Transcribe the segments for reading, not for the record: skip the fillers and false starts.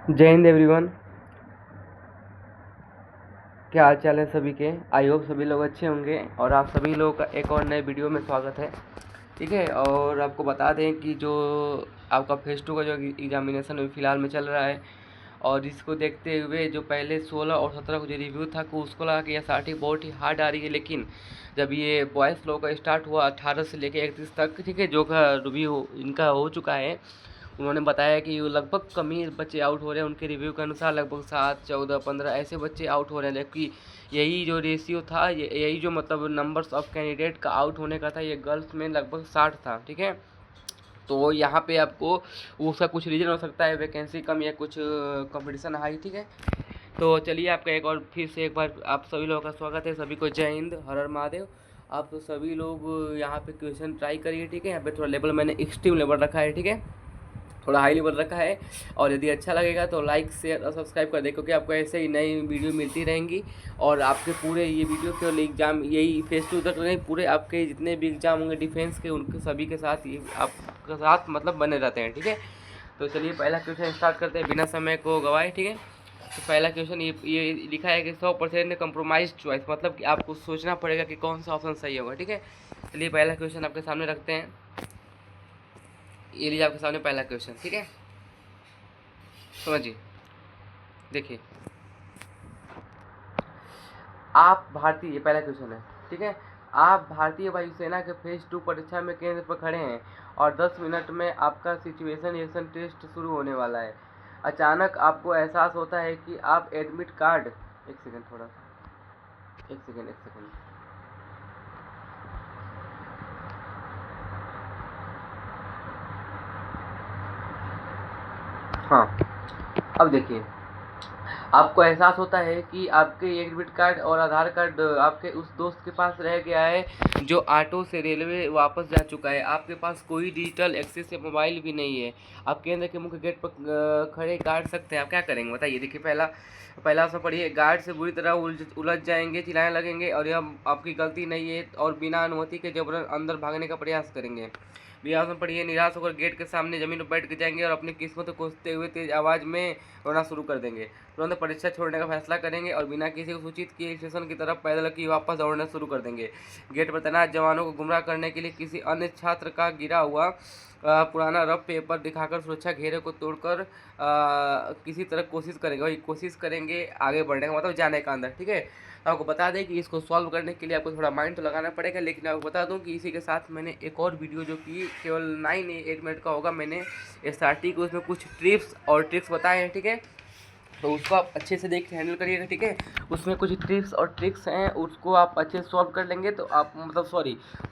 जय हिंद एवरीवन। क्या हाल चाल है सभी के। आई होप सभी लोग अच्छे होंगे और आप सभी लोगों का एक और नए वीडियो में स्वागत है। ठीक है, और आपको बता दें कि जो आपका फेज़ 2 का जो एग्जामिनेशन अभी फ़िलहाल में चल रहा है, और इसको देखते हुए जो पहले 16 और 17 को जो रिव्यू था को उसको लगा कि एसआरटी बहुत ही हार्ड आ रही है, लेकिन जब ये बॉयज़ लोग का स्टार्ट हुआ 18 से लेकर 31 तक, ठीक है, जो का रिव्यू इनका हो चुका है, उन्होंने बताया कि लगभग कम ही बच्चे आउट हो रहे हैं। उनके रिव्यू के अनुसार लगभग 7, 14, 15 ऐसे बच्चे आउट हो रहे हैं, जबकि यही जो रेशियो था, यही जो मतलब नंबर्स ऑफ कैंडिडेट का आउट होने का था, ये गर्ल्स में लगभग 60 था। ठीक है, तो यहाँ पे आपको उसका कुछ रीज़न हो सकता है, वैकेंसी कम या कुछ कंपटीशन हाई। ठीक है, तो चलिए आपका एक और फिर से एक बार आप सभी लोगों का स्वागत है। सभी को जय हिंद, हर हर महादेव। आप तो सभी लोग यहाँ पे क्वेश्चन ट्राई करिए। ठीक है, यहाँ पे थोड़ा लेवल मैंने एक्सट्रीम लेवल रखा है। ठीक है, थोड़ा हाई लेवल रखा है, और यदि अच्छा लगेगा तो लाइक शेयर और सब्सक्राइब कर दें, क्योंकि आपको ऐसे ही नई वीडियो मिलती रहेंगी। और आपके पूरे ये वीडियो केवल एग्जाम यही फेज़ 2 तक नहीं, पूरे आपके जितने भी एग्जाम होंगे डिफेंस के, उनके सभी के साथ ये आपके साथ मतलब बने रहते हैं। ठीक है, तो चलिए पहला क्वेश्चन स्टार्ट करते हैं बिना समय को गवाए। ठीक है, तो पहला क्वेश्चन ये लिखा है कि 100% कंप्रोमाइज चॉइस, मतलब कि आपको सोचना पड़ेगा कि कौन सा ऑप्शन सही होगा। ठीक है, चलिए पहला क्वेश्चन आपके सामने रखते हैं। ये लीजिए आपके सामने पहला क्वेश्चन। ठीक है, समझिए, देखिए, आप भारतीय, ये पहला क्वेश्चन है। ठीक है, आप भारतीय वायुसेना के फेज़ 2 परीक्षा में केंद्र पर खड़े हैं और 10 मिनट में आपका सिचुएशन रिएक्शन टेस्ट शुरू होने वाला है। अचानक आपको एहसास होता है कि आप एडमिट कार्ड, एक सेकंड, थोड़ा सा, एक सेकंड, हाँ, अब देखिए, आपको एहसास होता है कि आपके एडमिट कार्ड और आधार कार्ड आपके उस दोस्त के पास रह गया है जो ऑटो से रेलवे वापस जा चुका है। आपके पास कोई डिजिटल एक्सेस या मोबाइल भी नहीं है। आप केंद्र के मुख्य गेट पर खड़े गार्ड सकते हैं, आप क्या करेंगे बताइए। देखिए, पहला ऑप्शन पढ़िए, गार्ड से बुरी तरह उलझ जाएंगे, चिल्लाने लगेंगे और यह आपकी गलती नहीं है, और बिना अनुमति के जबरन अंदर भागने का प्रयास करेंगे। बिहार में पढ़िए, निराश होकर गेट के सामने जमीन पर बैठ जाएंगे और अपनी किस्मत को कोसते हुए तेज आवाज़ में रोना शुरू कर देंगे। तुरंत परीक्षा छोड़ने का फैसला करेंगे और बिना किसी को सूचित किए स्टेशन की तरफ पैदल की वापस दौड़ना शुरू कर देंगे। गेट पर तैनात जवानों को गुमराह करने के लिए किसी अन्य छात्र का गिरा हुआ पुराना रफ पेपर दिखाकर सुरक्षा घेरे को तोड़कर किसी तरह कोशिश करेंगे आगे बढ़ने का, मतलब जाने का अंदर। ठीक है, तो आपको बता दें कि इसको सॉल्व करने के लिए आपको थोड़ा माइंड तो लगाना पड़ेगा, लेकिन आपको बता दूं कि इसी के साथ मैंने एक और वीडियो जो कि केवल 8 मिनट का होगा, मैंने एसआरटी को उसमें कुछ टिप्स और ट्रिक्स बताए हैं। ठीक है, तो उसको आप अच्छे से देख हैंडल करिएगा। ठीक है, उसमें कुछ टिप्स और ट्रिक्स हैं, उसको आप अच्छे से सॉल्व कर लेंगे तो आप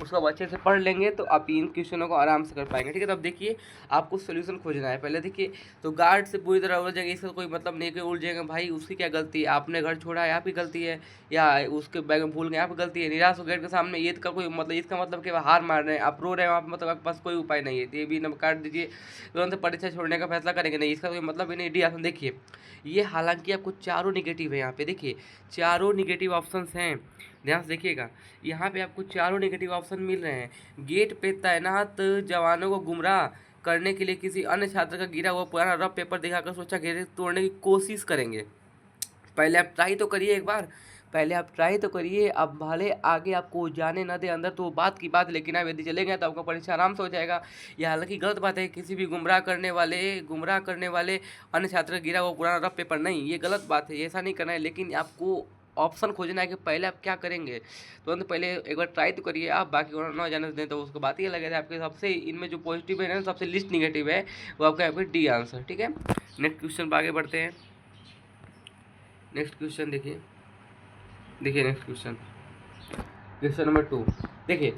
उसको आप अच्छे से पढ़ लेंगे तो आप इन क्वेश्चनों को आराम से कर पाएंगे। ठीक है, तो अब देखिए, आपको सोल्यूशन खोजना है। पहले देखिए, तो गार्ड से पूरी तरह उलझ जाएंगे, इसका कोई मतलब नहीं कि उलझ जाएगा, भाई उसकी क्या गलती है, आपने घर छोड़ा है आपकी गलती है, या उसके बैग में भूल गए आपकी गलती है। निराश हो गेट के सामने, ये का कोई मतलब, इसका मतलब कि हार मार रहे हैं, आप रो रहे हैं, आप मतलब आपके पास कोई उपाय नहीं है, तो ये भी नंबर काट दीजिए। तुरंत परीक्षा छोड़ने का फैसला करेंगे, नहीं, इसका कोई मतलब ही नहीं। डी ऑप्शन देखिए, ये हालांकि आपको चारों निगेटिव है। यहाँ पे देखिए, चारों निगेटिव ऑप्शंस हैं, ध्यान से देखिएगा, यहाँ पे आपको चारों निगेटिव ऑप्शन मिल रहे हैं। गेट पे तैनात जवानों को गुमराह करने के लिए किसी अन्य छात्र का गिरा हुआ पुराना रफ पेपर दिखाकर सुरक्षा घेरे तोड़ने की कोशिश करेंगे। पहले आप ट्राई तो करिए एक बार, पहले आप ट्राई तो करिए। अब भले आगे आपको जाने ना दे अंदर तो बात की बात, लेकिन आप यदि चले गए तो आपका परीक्षा आराम से हो जाएगा। यह हालांकि गलत बात है, किसी भी गुमराह करने वाले अन्य छात्र का गिरा हुआ पुराना रफ पेपर नहीं, ये गलत बात है, ऐसा नहीं करना है। लेकिन आपको ऑप्शन खोजना है कि पहले आप क्या करेंगे, तुरंत पहले एक बार ट्राई तो करिए आप, बाकी और ना जाने दें तो उसको बात ही अलग है। आपके सबसे इनमें जो पॉजिटिव है ना, सबसे लिस्ट निगेटिव है, वो आपका यहाँ पे डी आंसर। ठीक है, नेक्स्ट क्वेश्चन पर आगे बढ़ते हैं। नेक्स्ट क्वेश्चन देखिए, नेक्स्ट क्वेश्चन नंबर 2। देखिए,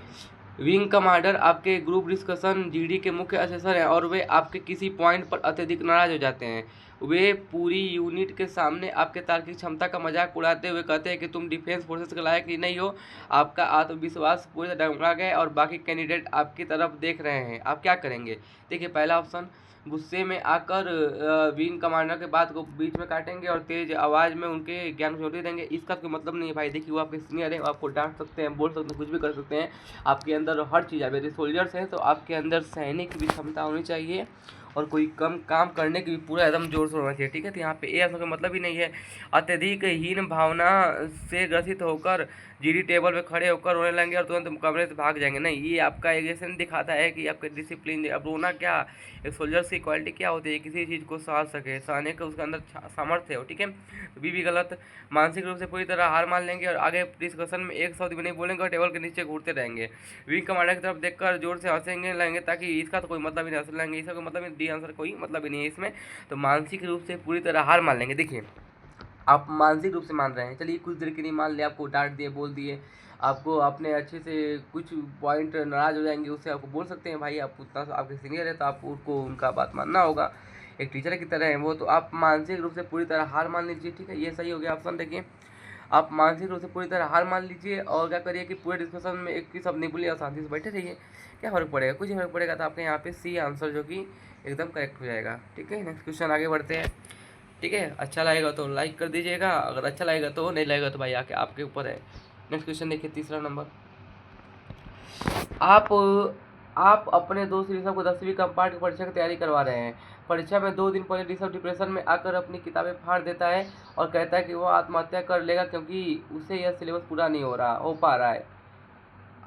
विंग कमांडर आपके ग्रुप डिस्कशन जीडी के मुख्य असेसर हैं और वे आपके किसी पॉइंट पर अत्यधिक नाराज हो जाते हैं। वे पूरी यूनिट के सामने आपके तार्किक क्षमता का मजाक उड़ाते हुए कहते हैं कि तुम डिफेंस फोर्सेस के लायक ही नहीं हो। आपका आत्मविश्वास पूरी तरह डगमगा गया है और बाकी कैंडिडेट आपकी तरफ देख रहे हैं, आप क्या करेंगे। देखिए, पहला ऑप्शन, गुस्से में आकर विंग कमांडर के बात को बीच में काटेंगे और तेज आवाज़ में उनके ज्ञान को चोटी देंगे। इसका कोई मतलब नहीं है भाई। देखिए, वो आपके सीनियर है, आपको डांट सकते हैं, बोल सकते हैं, कुछ भी कर सकते हैं। आपके अंदर हर चीज़ है, यदि सोल्जर्स हैं तो आपके अंदर सहने की भी क्षमता होनी चाहिए और कोई कम काम करने की भी पूरा एकदम जोर से होना चाहिए, ठीक है। तो यहाँ पे ए ऑप्शन का मतलब ही नहीं है अत्यधिक हीन भावना से ग्रसित होकर जीडी टेबल पे खड़े होकर रोने लगेंगे और तुरंत कमरे से भाग जाएंगे, नहीं, ये आपका एग्रेशन दिखाता है कि आपके डिसिप्लिन। अब रोना क्या, एक सोल्जर्स की क्वालिटी क्या होती है, किसी चीज़ को सह सके, सहने का उसके अंदर सामर्थ्य हो, ठीक है। तो बी भी गलत। मानसिक रूप से पूरी तरह हार मान लेंगे और आगे डिस्कशन में एक शब्द भी नहीं बोलेंगे और टेबल के नीचे घूरते रहेंगे। विंग कमांडर की तरफ देखकर जोर से हंसेंगे लगेंगे, ताकि इसका तो कोई मतलब ही नहीं, हंस लेंगे, इसका कोई मतलब नहीं, डी आंसर कोई मतलब ही नहीं है इसमें। तो मानसिक रूप से पूरी तरह हार मान लेंगे। देखिए आप मानसिक रूप से मान रहे हैं, चलिए कुछ देर के लिए मान लिया, आपको डांट दिए, बोल दिए, आपको अपने अच्छे से कुछ पॉइंट नाराज हो जाएंगे, उससे आपको बोल सकते हैं भाई, आप उतना आपके सीनियर है तो आप उनको उनका बात मानना होगा, एक टीचर की तरह है वो। तो आप मानसिक रूप से पूरी तरह हार मान लीजिए, ठीक है, ये सही हो गया ऑप्शन। देखिए आप मानसिक रूप से पूरी तरह हार मान लीजिए और क्या करिए कि पूरे डिस्कशन में एक भी शब्द नहीं बोलिए और शांति से बैठे रहिए। क्या फ़र्क पड़ेगा, कुछ फर्क पड़ेगा। तो आपके यहाँ पे सी आंसर जो कि एकदम करेक्ट हो जाएगा, ठीक है। नेक्स्ट क्वेश्चन आगे बढ़ते हैं, ठीक है। अच्छा लगेगा तो लाइक कर दीजिएगा, अगर अच्छा लगेगा तो, नहीं लगेगा तो भाई आके आपके ऊपर है। नेक्स्ट क्वेश्चन देखिए, तीसरा नंबर। आप आप अपने दोस्त ऋषभ को 10वीं कंपार्ट की परीक्षा की तैयारी करवा रहे हैं। परीक्षा में 2 दिन पहले ऋषभ डिप्रेशन में आकर अपनी किताबें फाड़ देता है और कहता है कि वह आत्महत्या कर लेगा क्योंकि उसे यह सिलेबस पूरा नहीं हो पा रहा है।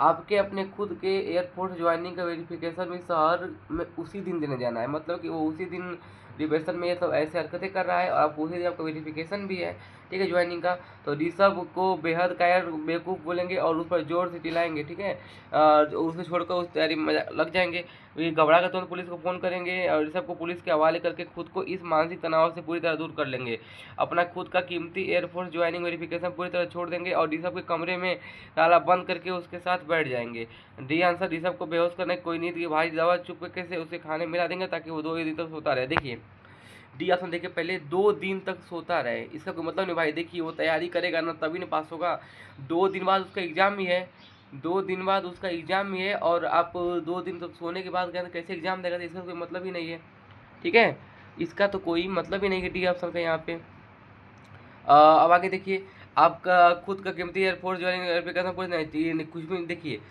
आपके अपने खुद के एयरफोर्स ज्वाइनिंग का वेरिफिकेशन भी शहर में उसी दिन देने जाना है, मतलब कि वो उसी दिन डिप्रेशन में ये सब ऐसे हरकतें कर रहा है और आपको उसी दिन आपका वेरिफिकेशन भी है, ठीक है, ज्वाइनिंग का। तो ऋषभ को बेहद कायर बेवकूफ़ बोलेंगे और उस पर जोर से चिल्लाएंगे, ठीक है। उसे छोड़कर उस तैयारी में लग जाएंगे। ये घबरा कर तुरंत पुलिस को फ़ोन करेंगे और ऋषभ को पुलिस के हवाले करके खुद को इस मानसिक तनाव से पूरी तरह दूर कर लेंगे। अपना खुद का कीमती एयरफोर्स ज्वाइनिंग वेरिफिकेशन पूरी तरह छोड़ देंगे और ऋषभ के कमरे में ताला बंद करके उसके साथ बैठ जाएंगे। डी आंसर, ऋषभ को बेहोश करने की कोई नींद की भारी दवा चुपके से उसे खाने मिला देंगे ताकि वो 2 दिन तक सोता रहे। देखिए डी ऑप्शन देखिए, पहले 2 दिन तक सोता रहे, इसका कोई मतलब नहीं भाई। देखिए वो तैयारी करेगा ना तभी ना पास होगा। 2 दिन बाद उसका एग्जाम ही है, 2 दिन बाद उसका एग्जाम ही है और आप 2 दिन तक सोने के बाद कहते कैसे एग्जाम देगा, तो इसका कोई मतलब ही नहीं है, ठीक है। इसका तो कोई मतलब ही नहीं है डी ऑप्शन का यहाँ पे। अब आगे देखिए, आपका खुद का कीमती एयरफोर्स ज्वाइनिंग वेरिफिकेशन पूरी नहीं, कुछ भी देखिए,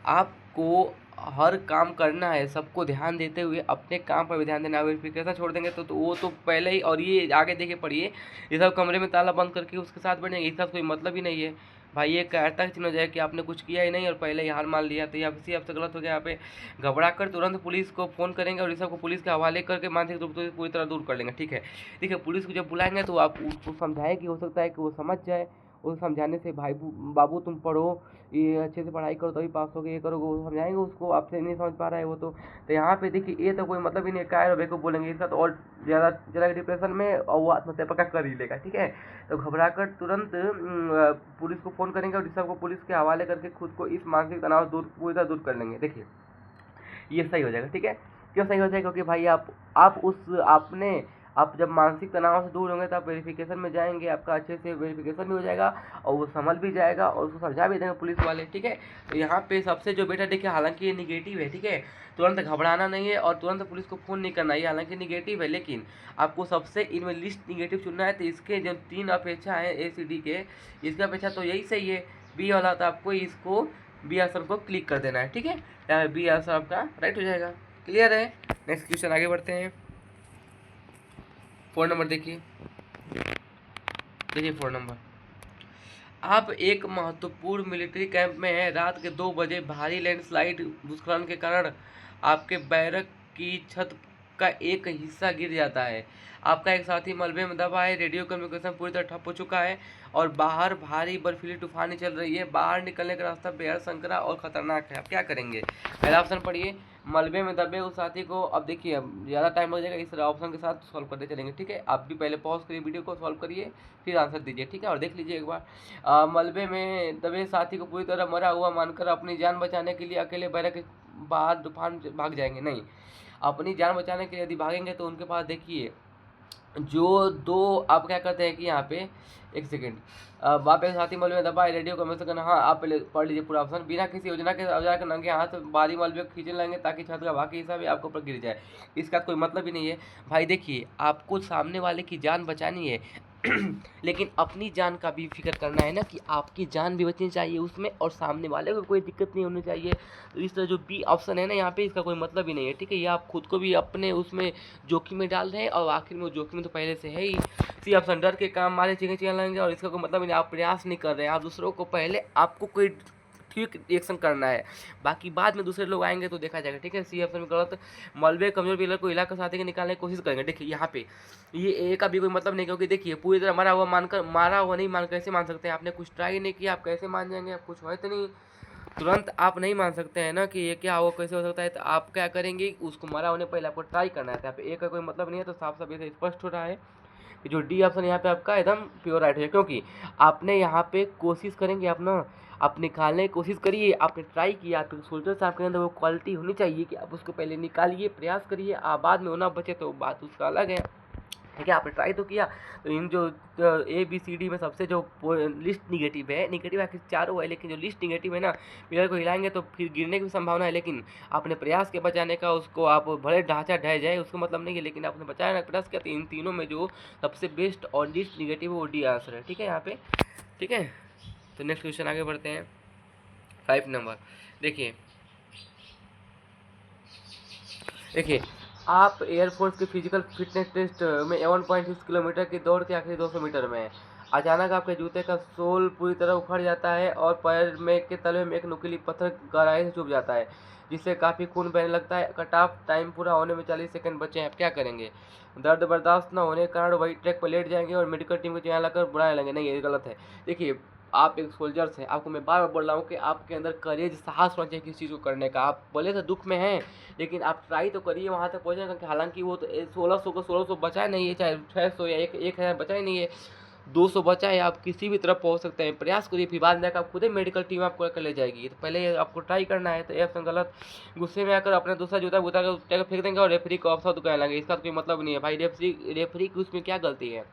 आपको हर काम करना है, सबको ध्यान देते हुए अपने काम पर भी ध्यान देना है। वेरिफिकेशन छोड़ देंगे तो वो तो पहले ही, और ये आगे देखिए पढ़िए, ये सब कमरे में ताला बंद करके उसके साथ बैठेंगे, इसका कोई मतलब ही नहीं है भाई। ये कायरता की चिन्ह हो जाए कि आपने कुछ किया ही नहीं और पहले ही हार मान लिया, तो यहाँ किसी आपसे गलत हो गया। यहाँ पे घबरा कर तुरंत पुलिस को फ़ोन करेंगे और इस सबको पुलिस के हवाले करके मानसिक रूप से पूरी तरह दूर कर लेंगे, ठीक है। देखिए पुलिस को जब बुलाएंगे तो आप उसको समझाएं कि हो सकता है कि वो समझ जाए, उस समझाने से भाई बाबू तुम पढ़ो, ये अच्छे से पढ़ाई करो तभी पास होगे, ये करोगे, वो समझाएंगे उसको, आपसे नहीं समझ पा रहा है वो तो यहाँ पे देखिए ये तो कोई मतलब ही नहीं, कायर और बेवकूफ़ बोलेंगे, इसका तो और ज़्यादा चला डिप्रेशन में और वो आत्महत्या पक्का कर ही लेगा, ठीक है। तो घबरा कर तुरंत पुलिस को फ़ोन करेंगे और सबको पुलिस के हवाले करके खुद को इस मानसिक तनाव पूरी तरह दूर कर लेंगे। देखिए ये सही हो जाएगा, ठीक है। क्यों सही हो जाएगा, क्योंकि भाई आप जब मानसिक तनाव से दूर होंगे तो आप वेरिफिकेशन में जाएंगे, आपका अच्छे से वेरिफिकेशन भी हो जाएगा और वो संभल भी जाएगा और उसको समझा भी देंगे पुलिस वाले, ठीक है। तो यहाँ पे सबसे जो बेटा देखिए, हालांकि ये निगेटिव है, ठीक है, तुरंत घबराना नहीं है और तुरंत पुलिस को फ़ोन नहीं करना है, हालांकि निगेटिव है, लेकिन आपको सबसे इनमें लिस्ट निगेटिव चुनना है। तो इसके जो 3 अपेक्षा हैं ACD के, इसका अपेक्षा तो यही सही है, बी वाला, तो आपको इसको बी आंसर को क्लिक कर देना है, ठीक है। यहाँ बी आंसर आपका राइट हो जाएगा, क्लियर है। नेक्स्ट क्वेश्चन आगे बढ़ते हैं। 4 नंबर देखिए 4 नंबर। आप एक महत्वपूर्ण मिलिट्री कैंप में हैं, रात के 2 बजे भारी लैंडस्लाइड भूस्खलन के कारण आपके बैरक की छत का एक हिस्सा गिर जाता है। आपका एक साथी मलबे में दबा है, रेडियो कम्युनिकेशन पूरी तरह ठप हो चुका है और बाहर भारी बर्फीली तूफानी चल रही है। बाहर निकलने का रास्ता बेहद संकरा और खतरनाक है, आप क्या करेंगे। पहला ऑप्शन पढ़िए, मलबे में दबे उस साथी को, अब देखिए अब ज़्यादा टाइम लग जाएगा, इस ऑप्शन के साथ सॉल्व करते चलेंगे, ठीक है। आप भी पहले पॉज करिए वीडियो को, सॉल्व करिए, फिर आंसर दीजिए, ठीक है। और देख लीजिए एक बार, मलबे में दबे साथी को पूरी तरह मरा हुआ मानकर अपनी जान बचाने के लिए अकेले बैरक के बाहर तूफान भाग जाएंगे, नहीं, अपनी जान बचाने के लिए यदि भागेंगे तो उनके पास देखिए जो 2, आप क्या कहते हैं कि यहाँ पे एक सेकेंड, आप एक साथी मलबे में दबा है, रेडियो कम्युनिकेशन करना, हाँ आप पहले पढ़ लीजिए पूरा ऑप्शन। बिना किसी योजना के औजार के नंगे हाथ भारी मलबे को खींचने लगेंगे ताकि छत का बाकी हिस्सा भी आपके ऊपर गिर जाए, इसका कोई मतलब ही नहीं है भाई। देखिए आपको सामने वाले की जान बचानी है, लेकिन अपनी जान का भी फिक्र करना है ना, कि आपकी जान भी बचनी चाहिए उसमें और सामने वाले को कोई दिक्कत नहीं होनी चाहिए। तो इस तरह जो बी ऑप्शन है ना यहाँ पे, इसका कोई मतलब ही नहीं है, ठीक है। ये आप खुद को भी अपने उसमें जोखिम में डाल रहे हैं और आखिर में वो जोखिम तो पहले से है ही। सी ऑप्शन, डर के काम मारे चिकन चिकन लगेंगे और इसका कोई मतलब नहीं, आप प्रयास नहीं कर रहे हैं, आप दूसरों को पहले आपको कोई ठीक रिएक्शन करना है, बाकी बाद में दूसरे लोग आएंगे तो देखा जाएगा, ठीक है। सी ऑप्शन में गलत। मलबे कमजोर पिलर को इलाका साथी के निकालने की कोशिश करेंगे। देखिए यहाँ पे ये ए का भी कोई मतलब नहीं, क्योंकि देखिए पूरी तरह मारा हुआ नहीं मान कैसे मान सकते हैं, आपने कुछ ट्राई नहीं किया, आप कैसे मान जाएंगे, आप कुछ है तो नहीं, तुरंत आप नहीं मान सकते हैं ना कि ये क्या हो कैसे हो सकता है। तो आप क्या करेंगे, उसको मरा होने पहले आपको ट्राई करना है। यहाँ पे ए का कोई मतलब नहीं है, तो साफ साफ ये स्पष्ट हो रहा है कि जो डी ऑप्शन यहाँ पे आपका एकदम प्योर राइट है, क्योंकि आपने यहाँ पे कोशिश करेंगे, आप निकालने की कोशिश करिए, आपने ट्राई किया, आपके सोल्जर से आपके अंदर वो क्वालिटी होनी चाहिए कि आप उसको पहले निकालिए, प्रयास करिए, आप बाद में होना बचे तो बात उसका अलग है, ठीक है। आपने ट्राई तो किया। तो इन जो ए बी सी डी में सबसे जो लिस्ट निगेटिव है, निगेटिव आखिर चारों है, लेकिन जो लिस्ट निगेटिव है ना, पिलर को हिलाएंगे तो फिर गिरने की भी संभावना है, लेकिन आपने प्रयास के बचाने का, उसको आप भले ढांचा ढह जाए उसको मतलब नहीं है, लेकिन आपने बचाया ना, प्रयास किया। तो इन तीनों में जो सबसे बेस्ट और लिस्ट निगेटिव है वो डी आंसर है, ठीक है यहाँ पे, ठीक है। तो नेक्स्ट क्वेश्चन आगे बढ़ते हैं। 5 नंबर देखिए, आप एयरफोर्स के फिजिकल फिटनेस टेस्ट में 1.6 किलोमीटर की दौड़ के आखिरी 200 मीटर में अचानक आपके जूते का सोल पूरी तरह उखड़ जाता है और पैर में के तलवे में एक नुकीली पत्थर गहराई से चुभ जाता है, जिससे काफ़ी खून बहने लगता है। कट ऑफ टाइम पूरा होने में 40 सेकंड बचे हैं, आप क्या करेंगे? दर्द बर्दाश्त न होने के कारण वही ट्रैक पर लेट जाएंगे और मेडिकल टीम को चिल्ला लाकर बुलाने लगेंगे। नहीं, ये गलत है। देखिए, आप एक सोल्जर्स हैं, आपको मैं बार बार बोल रहा हूँ कि आपके अंदर करेज, साहस होना चाहिए किसी चीज़ को करने का। आप भले से दुख में हैं, लेकिन आप ट्राई तो करिए वहाँ तक पहुँचने का। हालांकि वो तो 1600 को 1600 बचा नहीं है, चाहे 600 या 1000 बचा ही नहीं है, 200 बचा है। आप किसी भी तरफ पहुँच सकते हैं, प्रयास करिए, फिर बाद में जाकर आप खुद ही मेडिकल टीम आपको लेकर ले जाएगी। तो पहले ये आपको ट्राई करना है। तो ये ऑप्शन गलत। गुस्से में आकर अपना दूसरा जूता उतार कर उठा कर फेंक देंगे और रेफरी को ऑफसाइड कहने लगेंगे। इसका कोई मतलब नहीं है भाई। रेफरी की उसमें क्या गलती है?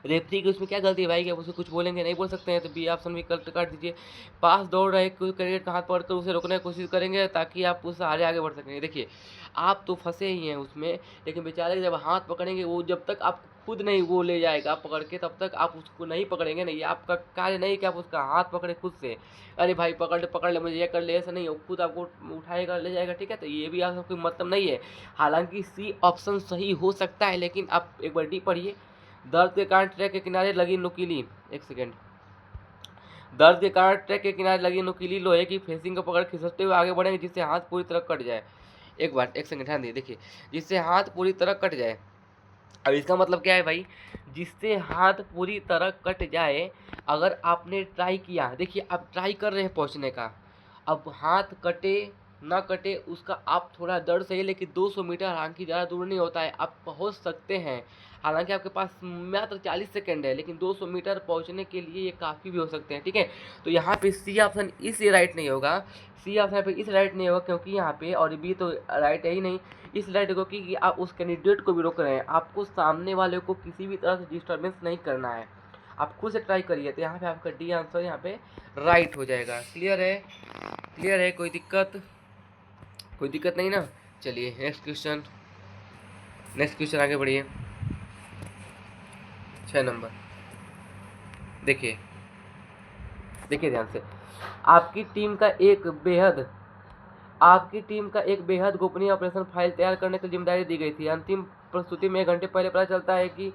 रेफरी की उसमें क्या गलती है भाई कि आप उसको कुछ बोलेंगे? नहीं बोल सकते हैं। तो बी ऑप्शन भी कट काट दीजिए। पास दौड़ रहे कोई कैंडिडेट का हाथ पकड़कर उसे रोकने की कोशिश करेंगे ताकि आप उससे आगे बढ़ सकेंगे। देखिए, आप तो फंसे ही हैं उसमें, लेकिन बेचारे जब हाथ पकड़ेंगे, वो जब तक आप खुद नहीं वो ले जाएगा पकड़ के, तब तक आप उसको नहीं पकड़ेंगे। नहीं, आपका कार्य नहीं कि आप उसका हाथ पकड़े खुद से। अरे भाई पकड़ ले मुझे, ये कर ले, ऐसा नहीं हो, खुद आपको उठाएगा ले जाएगा, ठीक है। तो ये भी आपका कोई मतलब नहीं है। हालांकि सी ऑप्शन सही हो सकता है, लेकिन आप एक बार डी पढ़िए। दर्द के कारण ट्रैक के किनारे लगी नुकीली, एक सेकेंड, दर्द के कारण ट्रैक के किनारे लगी नुकीली लोहे की फेसिंग को पकड़ खिसकते हुए आगे बढ़ेंगे जिससे हाथ पूरी तरह कट जाए। एक सेकंड ध्यान दिए, देखिए, जिससे हाथ पूरी तरह कट जाए। अब इसका मतलब क्या है भाई? जिससे हाथ पूरी तरह कट जाए। अगर आपने ट्राई किया, देखिए आप ट्राई कर रहे हैं पहुंचने का, अब हाथ कटे ना कटे उसका आप थोड़ा दर्द सही, लेकिन 200 मीटर हालांकि ज़्यादा दूर नहीं होता है, आप पहुंच सकते हैं। हालांकि आपके पास मात्र 40 सेकंड है, लेकिन 200 मीटर पहुंचने के लिए ये काफ़ी भी हो सकते हैं, ठीक है। तो यहाँ पे सी ऑप्शन इसलिए राइट नहीं होगा, सी ऑप्शन पे इस राइट नहीं होगा क्योंकि यहाँ पे, और बी तो राइट है ही नहीं। इस राइट को कि आप उस कैंडिडेट को भी रोक रहे हैं, आपको सामने वाले को किसी भी तरह से डिस्टर्बेंस नहीं करना है, आप खुद से ट्राई करिए। तो यहाँ पे आपका डी आंसर यहाँ पे राइट हो जाएगा। क्लियर है? क्लियर है? कोई दिक्कत नहीं ना? चलिए नेक्स्ट क्वेश्चन आगे बढ़िए। 6 नंबर देखिए ध्यान से। आपकी टीम का एक बेहद गोपनीय ऑपरेशन फाइल तैयार करने की जिम्मेदारी दी गई थी। अंतिम प्रस्तुति में 1 घंटे पहले पता चलता है कि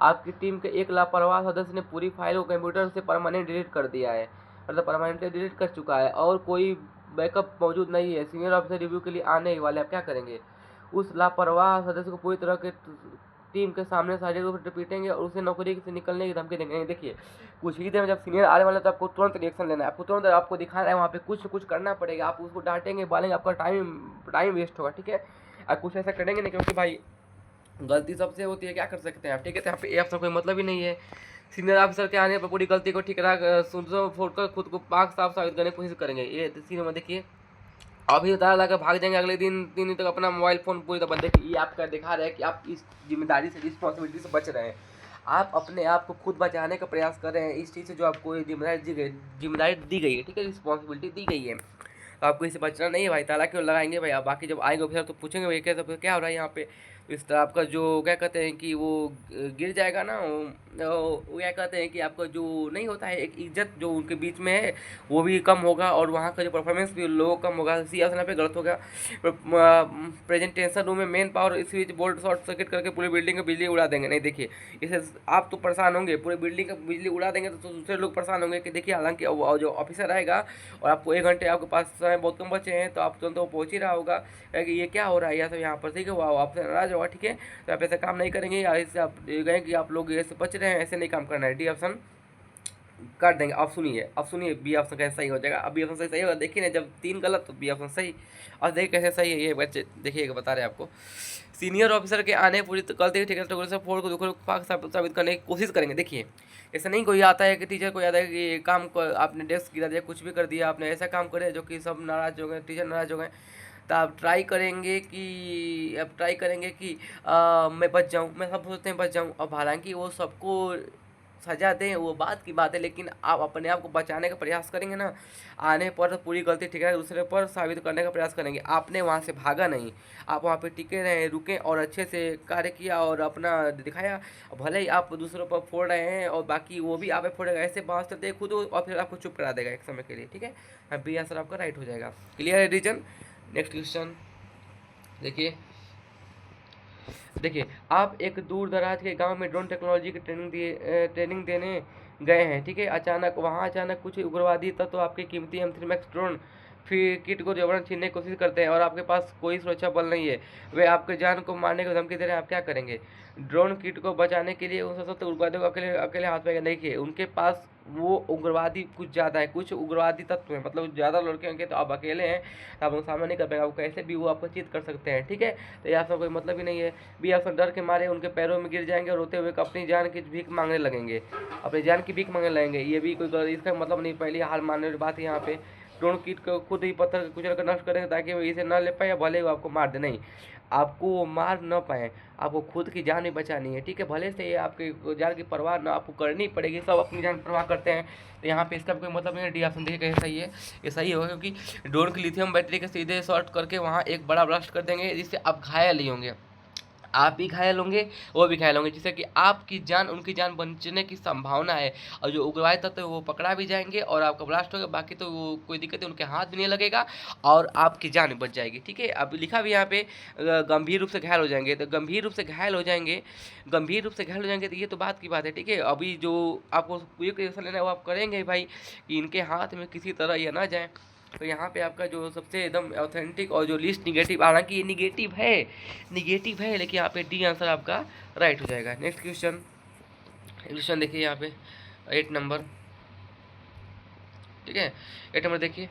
आपकी टीम के एक लापरवाह सदस्य ने पूरी फाइल को कंप्यूटर से परमानेंट डिलीट कर दिया है, मतलब परमानेंटली डिलीट कर चुका है, और कोई बैकअप मौजूद नहीं है। सीनियर ऑफिसर रिव्यू के लिए आने ही वाले, आप क्या करेंगे? उस लापरवाह सदस्य को पूरी तरह के टीम के सामने शारीरिक रूप से पीटेंगे और उसे नौकरी से निकलने की धमकी देंगे। देखिए, कुछ ही देर में जब सीनियर आने वाले तो आपको तुरंत रिएक्शन लेना है, आपको तुरंत आपको दिखाना है, वहाँ पे कुछ न कुछ करना पड़ेगा। आप उसको डांटेंगे बालेंगे, आपका टाइम वेस्ट होगा, ठीक है। आप कुछ ऐसा करेंगे नहीं, क्योंकि भाई गलती सबसे होती है, क्या कर सकते हैं आप, ठीक है। तो यहाँ पे ए ऑप्शन कोई मतलब ही नहीं है। सीनियर ऑफिसर के आने पर पूरी गलती को ठिकरा फोड़कर खुद को पाक साफ साबित करने की कोशिश करेंगे। ये सीनियर में देखिए, अभी उतार लाकर भाग जाएंगे, अगले दिन 3 दिन तक अपना मोबाइल फ़ोन पूरी तरह बंद। देखिए, ये आपका दिखा रहा है कि आप इस जिम्मेदारी से, रिस्पॉन्सिबिलिटी से बच रहे हैं। आप अपने आप को खुद बचाने का प्रयास कर रहे हैं इस चीज़ से जो आपको जिम्मेदारी दी गई है, ठीक है, रिस्पॉन्सिबिलिटी दी गई है। तो आपको इससे बचना नहीं है भाई। ताला क्यों लगाएंगे भाई? आप बाकी जब आएंगे ऑफिसर तो पूछेंगे भाई क्या हो रहा है यहाँ पे। तो इस तरह आपका जो क्या कहते हैं कि वो गिर जाएगा ना, वो क्या कहते हैं कि आपका जो नहीं होता है एक इज्जत जो उनके बीच में है वो भी कम होगा, और वहाँ का जो परफॉर्मेंस भी लोगों का कम होगा। सी ऑप्शन पे गलत हो गया। प्रेजेंटेशन रूम में main power switch board short circuit करके पूरी बिल्डिंग की बिजली उड़ा देंगे। नहीं देखिए, इसे आप तो परेशान होंगे, पूरी बिल्डिंग का बिजली उड़ा देंगे तो दूसरे लोग परेशान होंगे कि देखिए, हालांकि जो ऑफिसर आएगा और आपको 1 घंटे आपके पास समय बहुत कम बचे हैं, तो आप तुरंत वो पहुँच ही रहा होगा कि ये क्या हो रहा है या सब यहाँ पर, ठीक है, वो आपसे नाराज होगा। ठीक है, तो आप ऐसा काम नहीं करेंगे, या इससे आप कहें कि आप लोग ऐसे बच रहे हैं, ऐसे नहीं काम करना है। डी ऑप्शन काट देंगे। अब सुनिए बी ऑप्शन कैसे सही हो जाएगा। अब बी ऑप्शन सही होगा, देखिए ना, जब 3 गलत तो बी ऑप्शन सही। और देखिए कैसे सही है ये बच्चे, देखिए बता रहे हैं आपको। सीनियर ऑफिसर के आने पूरी गलती ठीक है फोड़ को दुख साबित करने की कोशिश करेंगे। देखिए, ऐसा नहीं कोई आता है कि टीचर को याद है कि ये काम को आपने डेस्क गिरा दिया, कुछ भी कर दिया आपने, ऐसा काम करे जो कि सब नाराज हो गए, टीचर नाराज हो गए, तो आप ट्राई करेंगे कि मैं बच जाऊं, मैं सब सोचते हैं बच जाऊं। अब हालांकि वो सबको सजा दें वो बात की बात है, लेकिन आप अपने आप को बचाने का प्रयास करेंगे ना, आने पर तो पूरी गलती ठीक है दूसरे पर साबित करने का प्रयास करेंगे। आपने वहाँ से भागा नहीं, आप वहाँ पे टिके रहे, रुके और अच्छे से कार्य किया और अपना दिखाया। भले ही आप दूसरों पर फोड़ रहे हैं और बाकी वो भी आप पे फोड़ेगा, ऐसे बात चलते खुद और फिर आपको चुप करा देगा एक समय के लिए। ठीक है, बी आंसर आपका राइट हो जाएगा। क्लियर है रीजन। नेक्स्ट क्वेश्चन देखिए, आप एक दूर दराज के गांव में ड्रोन टेक्नोलॉजी की ट्रेनिंग देने गए हैं। ठीक है, अचानक कुछ उग्रवादी तत्व आपके कीमती M3 Max ड्रोन फिर किट को जबरन छीनने की कोशिश करते हैं और आपके पास कोई सुरक्षा बल नहीं है, वे आपके जान को मारने की धमकी दे रहे हैं, आप क्या करेंगे? ड्रोन किट को बचाने के लिए उन सशस्त्र उग्रवादियों को अकेले अकेले हाथ में देखिए, उनके पास वो उग्रवादी कुछ ज़्यादा है, कुछ उग्रवादी तत्व हैं, मतलब ज़्यादा लड़के होंगे तो आप अकेले हैं, तो आप उनका सामना नहीं कर पाएगा, वो कैसे भी वो आपको चीत कर सकते हैं। ठीक है, तो ये आपका कोई मतलब ही नहीं है। बी ऑप्शन डर के मारे उनके पैरों में गिर जाएंगे और रोते हुए अपनी जान की भीख मांगने लगेंगे, अपनी जान की भीख मांगने लगेंगे। ये भी कोई इसका मतलब नहीं, पहले हार मानने की बात है यहाँ पे। ड्रोन किट को खुद ही पत्थर कुचल कर नष्ट करेंगे ताकि वो इसे न ले पाए या भले वो आपको मार दे। नहीं, आपको वो मार न पाए, आपको खुद की जान भी बचानी है। ठीक है, भले से ये आपकी जान की परवाह ना आपको करनी पड़ेगी, सब अपनी जान की परवाह करते हैं, तो यहाँ पे इसका कोई मतलब नहीं है। डी ऑप्शन देखिए कैसे सही है, ये सही होगा क्योंकि ड्रोन की लिथियम बैटरी के सीधे शॉर्ट करके वहाँ एक बड़ा ब्लास्ट कर देंगे जिससे आप घायल ही होंगे, आप भी घायल होंगे, वो भी घायल होंगे, जिससे कि आपकी जान उनकी जान बचने की संभावना है। और जो उग्रवादी तत्व है वो पकड़ा भी जाएंगे और आपका ब्लास्ट होगा, बाकी तो वो कोई दिक्कत है, उनके हाथ भी नहीं लगेगा और आपकी जान बच जाएगी। ठीक है, अब लिखा भी यहाँ पे गंभीर रूप से घायल हो जाएंगे, तो गंभीर रूप से घायल हो जाएंगे, तो ये तो बात की बात है। ठीक है, अभी जो आपको क्वेश्चन लेना है वो आप करेंगे भाई कि इनके हाथ में किसी तरह ये ना जाए। तो यहाँ पे आपका जो सबसे एकदम ऑथेंटिक और जो लिस्ट निगेटिव, हालांकि ये निगेटिव है, लेकिन यहाँ पे डी आंसर आपका राइट हो जाएगा। नेक्स्ट क्वेश्चन देखिए यहाँ पे 8 नंबर। ठीक है, 8 नंबर देखिए,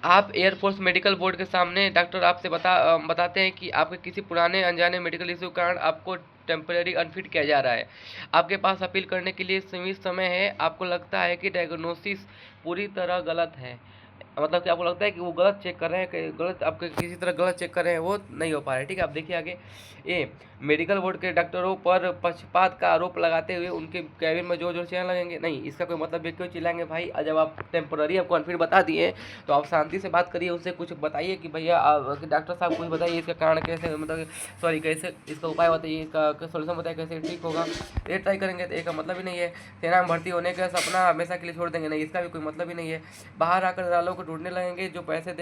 आप एयरफोर्स मेडिकल बोर्ड के सामने डॉक्टर आपसे बताते हैं कि आपके किसी पुराने अनजाने मेडिकल इशू के कारण आपको टेम्परेरी अनफिट किया जा रहा है। आपके पास अपील करने के लिए सीमित समय है। आपको लगता है कि डायग्नोसिस पूरी तरह गलत है, मतलब कि आपको लगता है कि वो गलत चेक कर रहे हैं, गलत आपके किसी तरह गलत चेक कर रहे हैं, वो नहीं हो पा रहा है। ठीक है, आप देखिए आगे, ये मेडिकल बोर्ड के डॉक्टरों पर पक्षपात का आरोप लगाते हुए उनके कैबिन में जोर जोर चिल्लाने लगेंगे। नहीं, इसका कोई मतलब है, क्यों चिल्लाएंगे भाई? और जब आप टेम्पोररी आपको अनफिट बता दिए तो आप शांति से बात करिए, उनसे कुछ बताइए कि भैया डॉक्टर साहब कुछ बताइए इसका कारण कैसे, मतलब सॉरी कैसे इसका उपाय बताइए, इसका सोल्यूशन बताइए कैसे ठीक होगा। ये ट्राई करेंगे तो एक मतलब ही नहीं है। सेना में भर्ती होने का सपना हमेशा के लिए छोड़ देंगे, नहीं, इसका भी कोई मतलब ही नहीं है। बाहर आकर दलालों को ढूंढने लगेंगे जो पैसे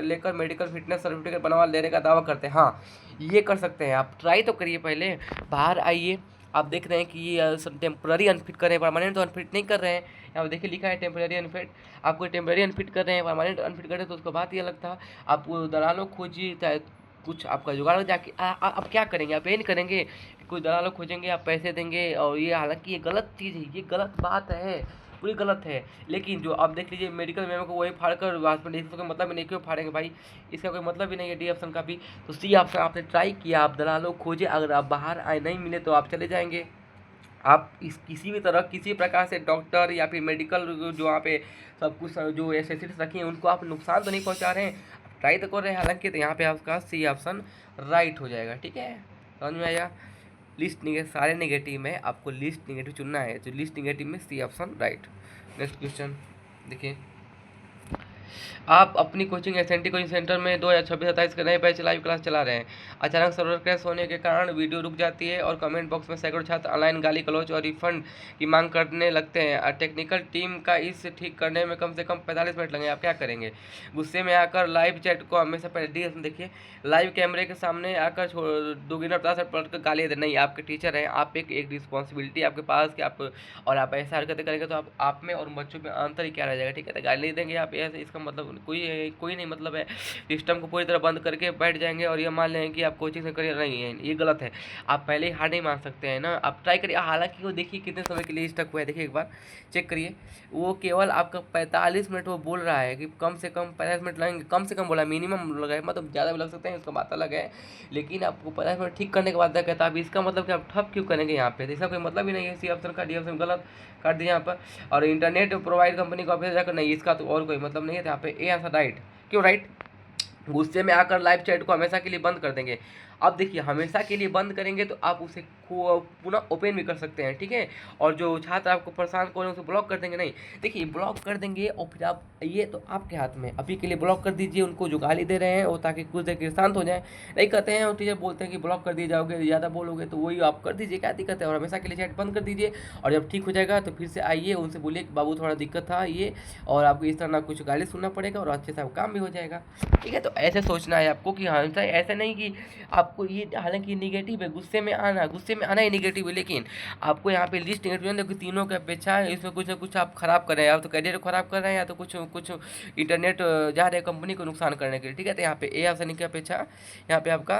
लेकर मेडिकल फिटनेस सर्टिफिकेट बनवा लेने का दावा करते हैं। हाँ, ये कर सकते हैं, आप ट्राई तो करिए, पहले बाहर आइए। आप देख रहे हैं कि ये टेम्पररी अनफिट कर रहे हैं, परमानेंट तो अनफिट नहीं कर रहे हैं। यहाँ देखिए लिखा है टेम्पररी अनफिट, आपको टेम्पररी अनफिट कर रहे हैं, परमानेंट अनफिट कर रहे हैं तो उसको बात ये अलग था। आप दलालों खोजिए, चाहे कुछ आपका जुगाड़ जाके आप क्या करेंगे? आप ये नहीं करेंगे कि कुछ दलालों खोजेंगे, आप पैसे देंगे, और ये हालांकि ये गलत चीज़ है, ये गलत बात है, पूरी गलत है। लेकिन जो आप देख लीजिए मेडिकल मेमो को वही फाड़ कर हॉस्पिटल, इसका कोई मतलब ही नहीं, क्यों फाड़ेंगे भाई? इसका कोई मतलब ही नहीं है डी ऑप्शन का भी। तो सी ऑप्शन आपने ट्राई किया, आप दलालों खोजे, अगर आप बाहर आए नहीं मिले तो आप चले जाएंगे। आप इस किसी भी तरह किसी प्रकार से डॉक्टर या फिर मेडिकल जो वहाँ पे सब कुछ जो एसेसरीज रखी हैं उनको आप नुकसान तो नहीं पहुँचा रहे हैं, ट्राई तो कर रहे हैं हालांकि। तो यहाँ पे आपका सी ऑप्शन राइट हो जाएगा। ठीक है, समझ में आया? लिस्ट निगेटिव, सारे निगेटिव में आपको लिस्ट निगेटिव चुनना है, तो लिस्ट निगेटिव में C option right. Next question देखिए, आप अपनी कोचिंग एसएनटी कोचिंग सेंटर में 2026-27 के नए बैच लाइव क्लास चला रहे हैं। अचानक सर्वर क्रैश होने के कारण वीडियो रुक जाती है और कमेंट बॉक्स में सैकड़ों छात्र ऑनलाइन गाली गलौज और रिफंड की मांग करने लगते हैं। टेक्निकल टीम का इस ठीक करने में कम से कम 45 मिनट लगेंगे। आप क्या करेंगे? गुस्से में आकर लाइव चैट को हमेशा पहले देखिए, लाइव कैमरे के सामने आकर दोगुना पचास पलट कर गाली दे नहीं, आपके टीचर हैं, आप एक रिस्पॉन्सिबिलिटी आपके पास कि आप और आप ऐसा हरकतें करेंगे तो आप में और बच्चों में अंतर ही क्या रह जाएगा। ठीक है, तो गाली नहीं देंगे आप, ऐसे इसका मतलब कोई नहीं मतलब है। सिस्टम को पूरी तरह बंद करके बैठ जाएंगे और ये मान लेंगे कि आप कोचिंग से करियर नहीं है, ये गलत है। आप पहले ही हार नहीं मान सकते हैं ना, आप ट्राई करिए। हालांकि वो देखिए कितने समय के लिए स्टक हुआ है, देखिए एक बार चेक करिए। वो केवल आपका 45 मिनट वो बोल रहा है कि कम से कम 50 मिनट लगेंगे, कम से कम बोला, मिनिमम लगाए, मतलब ज़्यादा भी लग सकते हैं, उसका बात अलग है। लेकिन आपको 50 मिनट ठीक करने के बाद कहता है अब इसका मतलब कि आप ठप क्यों करेंगे यहाँ पे? तो इसका कोई मतलब ही नहीं है। सी ऑप्शन का डी ऑप्शन गलत कर दिया यहाँ पर। और इंटरनेट प्रोवाइड कंपनी का ऑफिस जाकर नहीं, इसका तो और कोई मतलब नहीं है। यहाँ पे ए आंसर राइट। क्यों राइट? गुस्से में आकर लाइव चैट को हमेशा के लिए बंद कर देंगे। अब देखिए, हमेशा के लिए बंद करेंगे तो आप उसे पुनः ओपन भी कर सकते हैं, ठीक है। और जो छात्र आपको परेशान कर रहे हैं उसे ब्लॉक कर देंगे नहीं। देखिए, ब्लॉक कर देंगे और फिर आप ये तो आपके हाथ में, अभी के लिए ब्लॉक कर दीजिए उनको जो गाली दे रहे हैं, और ताकि कुछ देर के शांत हो जाए। नहीं कहते हैं और टीचर बोलते हैं कि ब्लॉक कर दिए जाओगे, ज़्यादा बोलोगे तो वही आप कर दीजिए, क्या दिक्कत है। और हमेशा के लिए चैट बंद कर दीजिए, और जब ठीक हो जाएगा तो फिर से आइए, उनसे बोलिए कि बाबू थोड़ा दिक्कत था ये, और आपको इस तरह ना कुछ गाली सुनना पड़ेगा और अच्छे से आपका काम भी हो जाएगा, ठीक है। तो ऐसे सोचना है आपको कि हमेशा ऐसा नहीं कि आपको ये, हालांकि निगेटिव है, गुस्से में आना ही निगेटिव है, लेकिन आपको यहाँ पे लिस्ट निगेटिव है कि तीनों के अपेक्षा इसमें कुछ ना कुछ आप खराब कर रहे हैं, या तो करियर को खराब कर रहे हैं, या तो कुछ इंटरनेट जा रहे हैं कंपनी को नुकसान करने के लिए, ठीक है। तो यहाँ पे ए ऑप्शन की अपेक्षा यहाँ पे आपका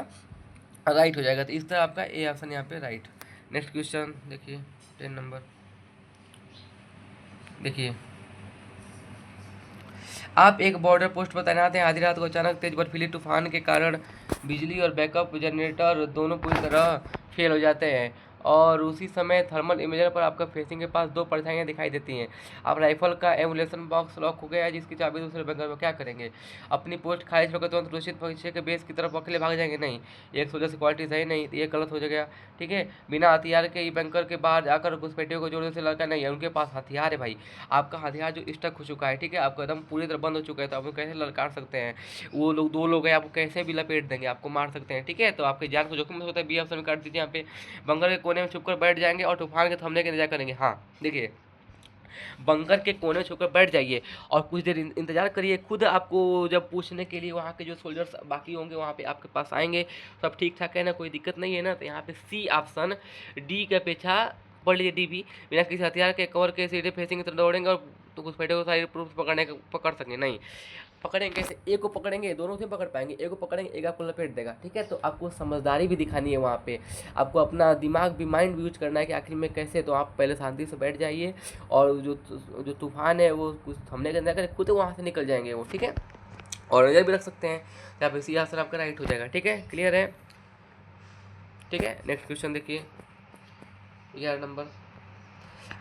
राइट हो जाएगा। तो इस तरह आपका ए ऑप्शन यहाँ पे राइट। नेक्स्ट क्वेश्चन देखिए 10 नंबर, देखिए आप एक बॉर्डर पोस्ट पर तैनात हैं। आधी रात को अचानक तेज बर्फीली तूफान के कारण बिजली और बैकअप जनरेटर दोनों पूरी तरह फेल हो जाते हैं, और उसी समय थर्मल इमेजर पर आपका फेसिंग के पास दो परछाइयाँ दिखाई देती हैं। आप राइफल का एमुलेशन बॉक्स लॉक हो गया है जिसकी चाबी दूसरे बंकर में, क्या करेंगे? अपनी पोस्ट खारिज होकर तुरंत सुरक्षित पीछे के बेस की तरफ अकेले भाग जाएंगे नहीं, एक सोल्जर से क्वालिटी सही नहीं, ये गलत हो जाएगा, ठीक है। बिना हथियार के बैंकर के बाहर जाकर घुसपैठियों को जोड़ने से लड़का नहीं है, उनके पास हथियार है भाई। आपका हथियार जो स्टक हो चुका है, ठीक है, आपका एकदम पूरी तरह बंद हो चुका है, तो आप कैसे ललकार सकते हैं? वो लोग दो लोग हैं, आपको कैसे भी लपेट देंगे, आपको मार सकते हैं, ठीक है। तो आपकी जान को जोखिम में होता है, बी ऑप्शन में काट दीजिए। यहाँ पे बंकर के कोने में छुपकर बैठ जाएंगे और तूफान के थमने का इंतजार करेंगे। हाँ देखिए, बंकर के कोने में छुपकर बैठ जाइए और कुछ देर इंतजार करिए। खुद आपको जब पूछने के लिए वहाँ के जो सोल्जर्स बाकी होंगे वहाँ पे आपके पास आएंगे, सब ठीक ठाक है ना, कोई दिक्कत नहीं है ना। तो यहाँ पे सी ऑप्शन डी के अपेक्षा पढ़ लीजिए, डी भी, बिना किसी हथियार के कवर के सीधे फेसिंग की तरफ दौड़ेंगे और तो घुसपैठे को सारी प्रूफ पकड़ सकेंगे नहीं। पकड़ेंगे कैसे? एक को पकड़ेंगे, दोनों से पकड़ पाएंगे, एक को पकड़ेंगे एक आपको लपेट देगा, ठीक है। तो आपको समझदारी भी दिखानी है वहाँ पे, आपको अपना दिमाग भी, माइंड भी यूज करना है कि आखिर में कैसे। तो आप पहले शांति से बैठ जाइए, और जो तूफान है वो कुछ थमने के अंदर खुद वहाँ से निकल जाएंगे वो, ठीक है। और नजर भी रख सकते हैं, यहाँ पे सी आंसर आपका राइट हो जाएगा, ठीक है। क्लियर है, ठीक है। नेक्स्ट क्वेश्चन देखिए 11 नंबर,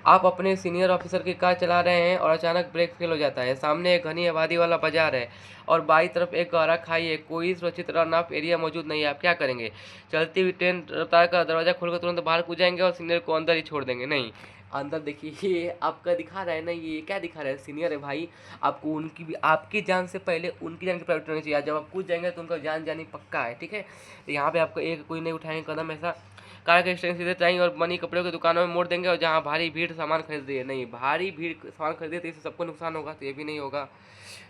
आप अपने सीनियर ऑफिसर की कार चला रहे हैं और अचानक ब्रेक फेल हो जाता है। सामने एक घनी आबादी वाला बाजार है और बाई तरफ एक गहरा खाई है, कोई सुरक्षित रन ऑफ एरिया मौजूद नहीं है, आप क्या करेंगे? चलती हुई ट्रेन रफ्तार का दरवाजा खोलकर तुरंत बाहर कूद जाएंगे और सीनियर को अंदर ही छोड़ देंगे नहीं? अंदर देखिए, ये आपका दिखा रहा है ना, ये क्या दिखा रहा है? सीनियर है भाई, आपको उनकी भी, आपकी जान से पहले उनकी जान की प्रायोरिटी होनी चाहिए। जब आप कूद जाएंगे तो उनका जान जानी पक्का है, ठीक है। तो यहाँ पे आपको एक कोई नहीं उठाएंगे कदम ऐसा, कार के स्टैंड सीधे चाहिए और बनी कपड़ों की दुकानों में मोड़ देंगे, और जहाँ भारी भीड़ सामान खरीद रही है नहीं, भारी भीड़ सामान खरीदे तो इससे सबको नुकसान होगा, तो ये भी नहीं होगा।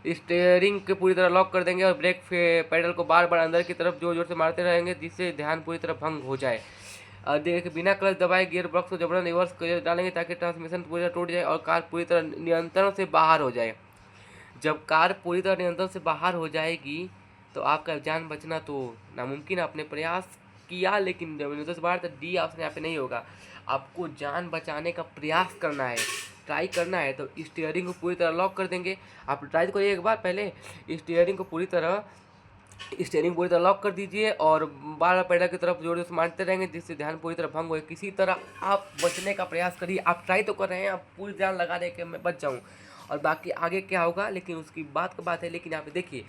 स्टीयरिंग के पूरी तरह लॉक कर देंगे और ब्रेक पैडल को बार बार अंदर की तरफ जोर जोर से मारते रहेंगे जिससे ध्यान पूरी तरह भंग हो जाए। देख बिना क्लच दबाए गियर बॉक्स को जबरन रिवर्स डालेंगे ताकि ट्रांसमिशन पूरी तरह टूट जाए और कार पूरी तरह नियंत्रण से बाहर हो जाए। जब कार पूरी तरह नियंत्रण से बाहर हो जाएगी तो आपका जान बचना तो नामुमकिन है। आपने प्रयास किया लेकिन जब नियंत्रण से बाहर, तो डी ऑप्शन यहाँ पे नहीं होगा। आपको जान बचाने का प्रयास करना है, ट्राई करना है, तो स्टीयरिंग को पूरी तरह लॉक कर देंगे। आप ट्राई करिए एक बार, पहले स्टीयरिंग पूरी तरह लॉक कर दीजिए और बार बार पैडल की तरफ जोर से मारते रहेंगे जिससे ध्यान पूरी तरह भंग हो। किसी तरह आप बचने का प्रयास करिए। आप ट्राई तो कर रहे हैं, आप पूरी ध्यान लगा रहे हैं कि मैं बच जाऊँ, और बाकी आगे क्या होगा लेकिन उसकी बात का बात है। लेकिन यहाँ पे देखिए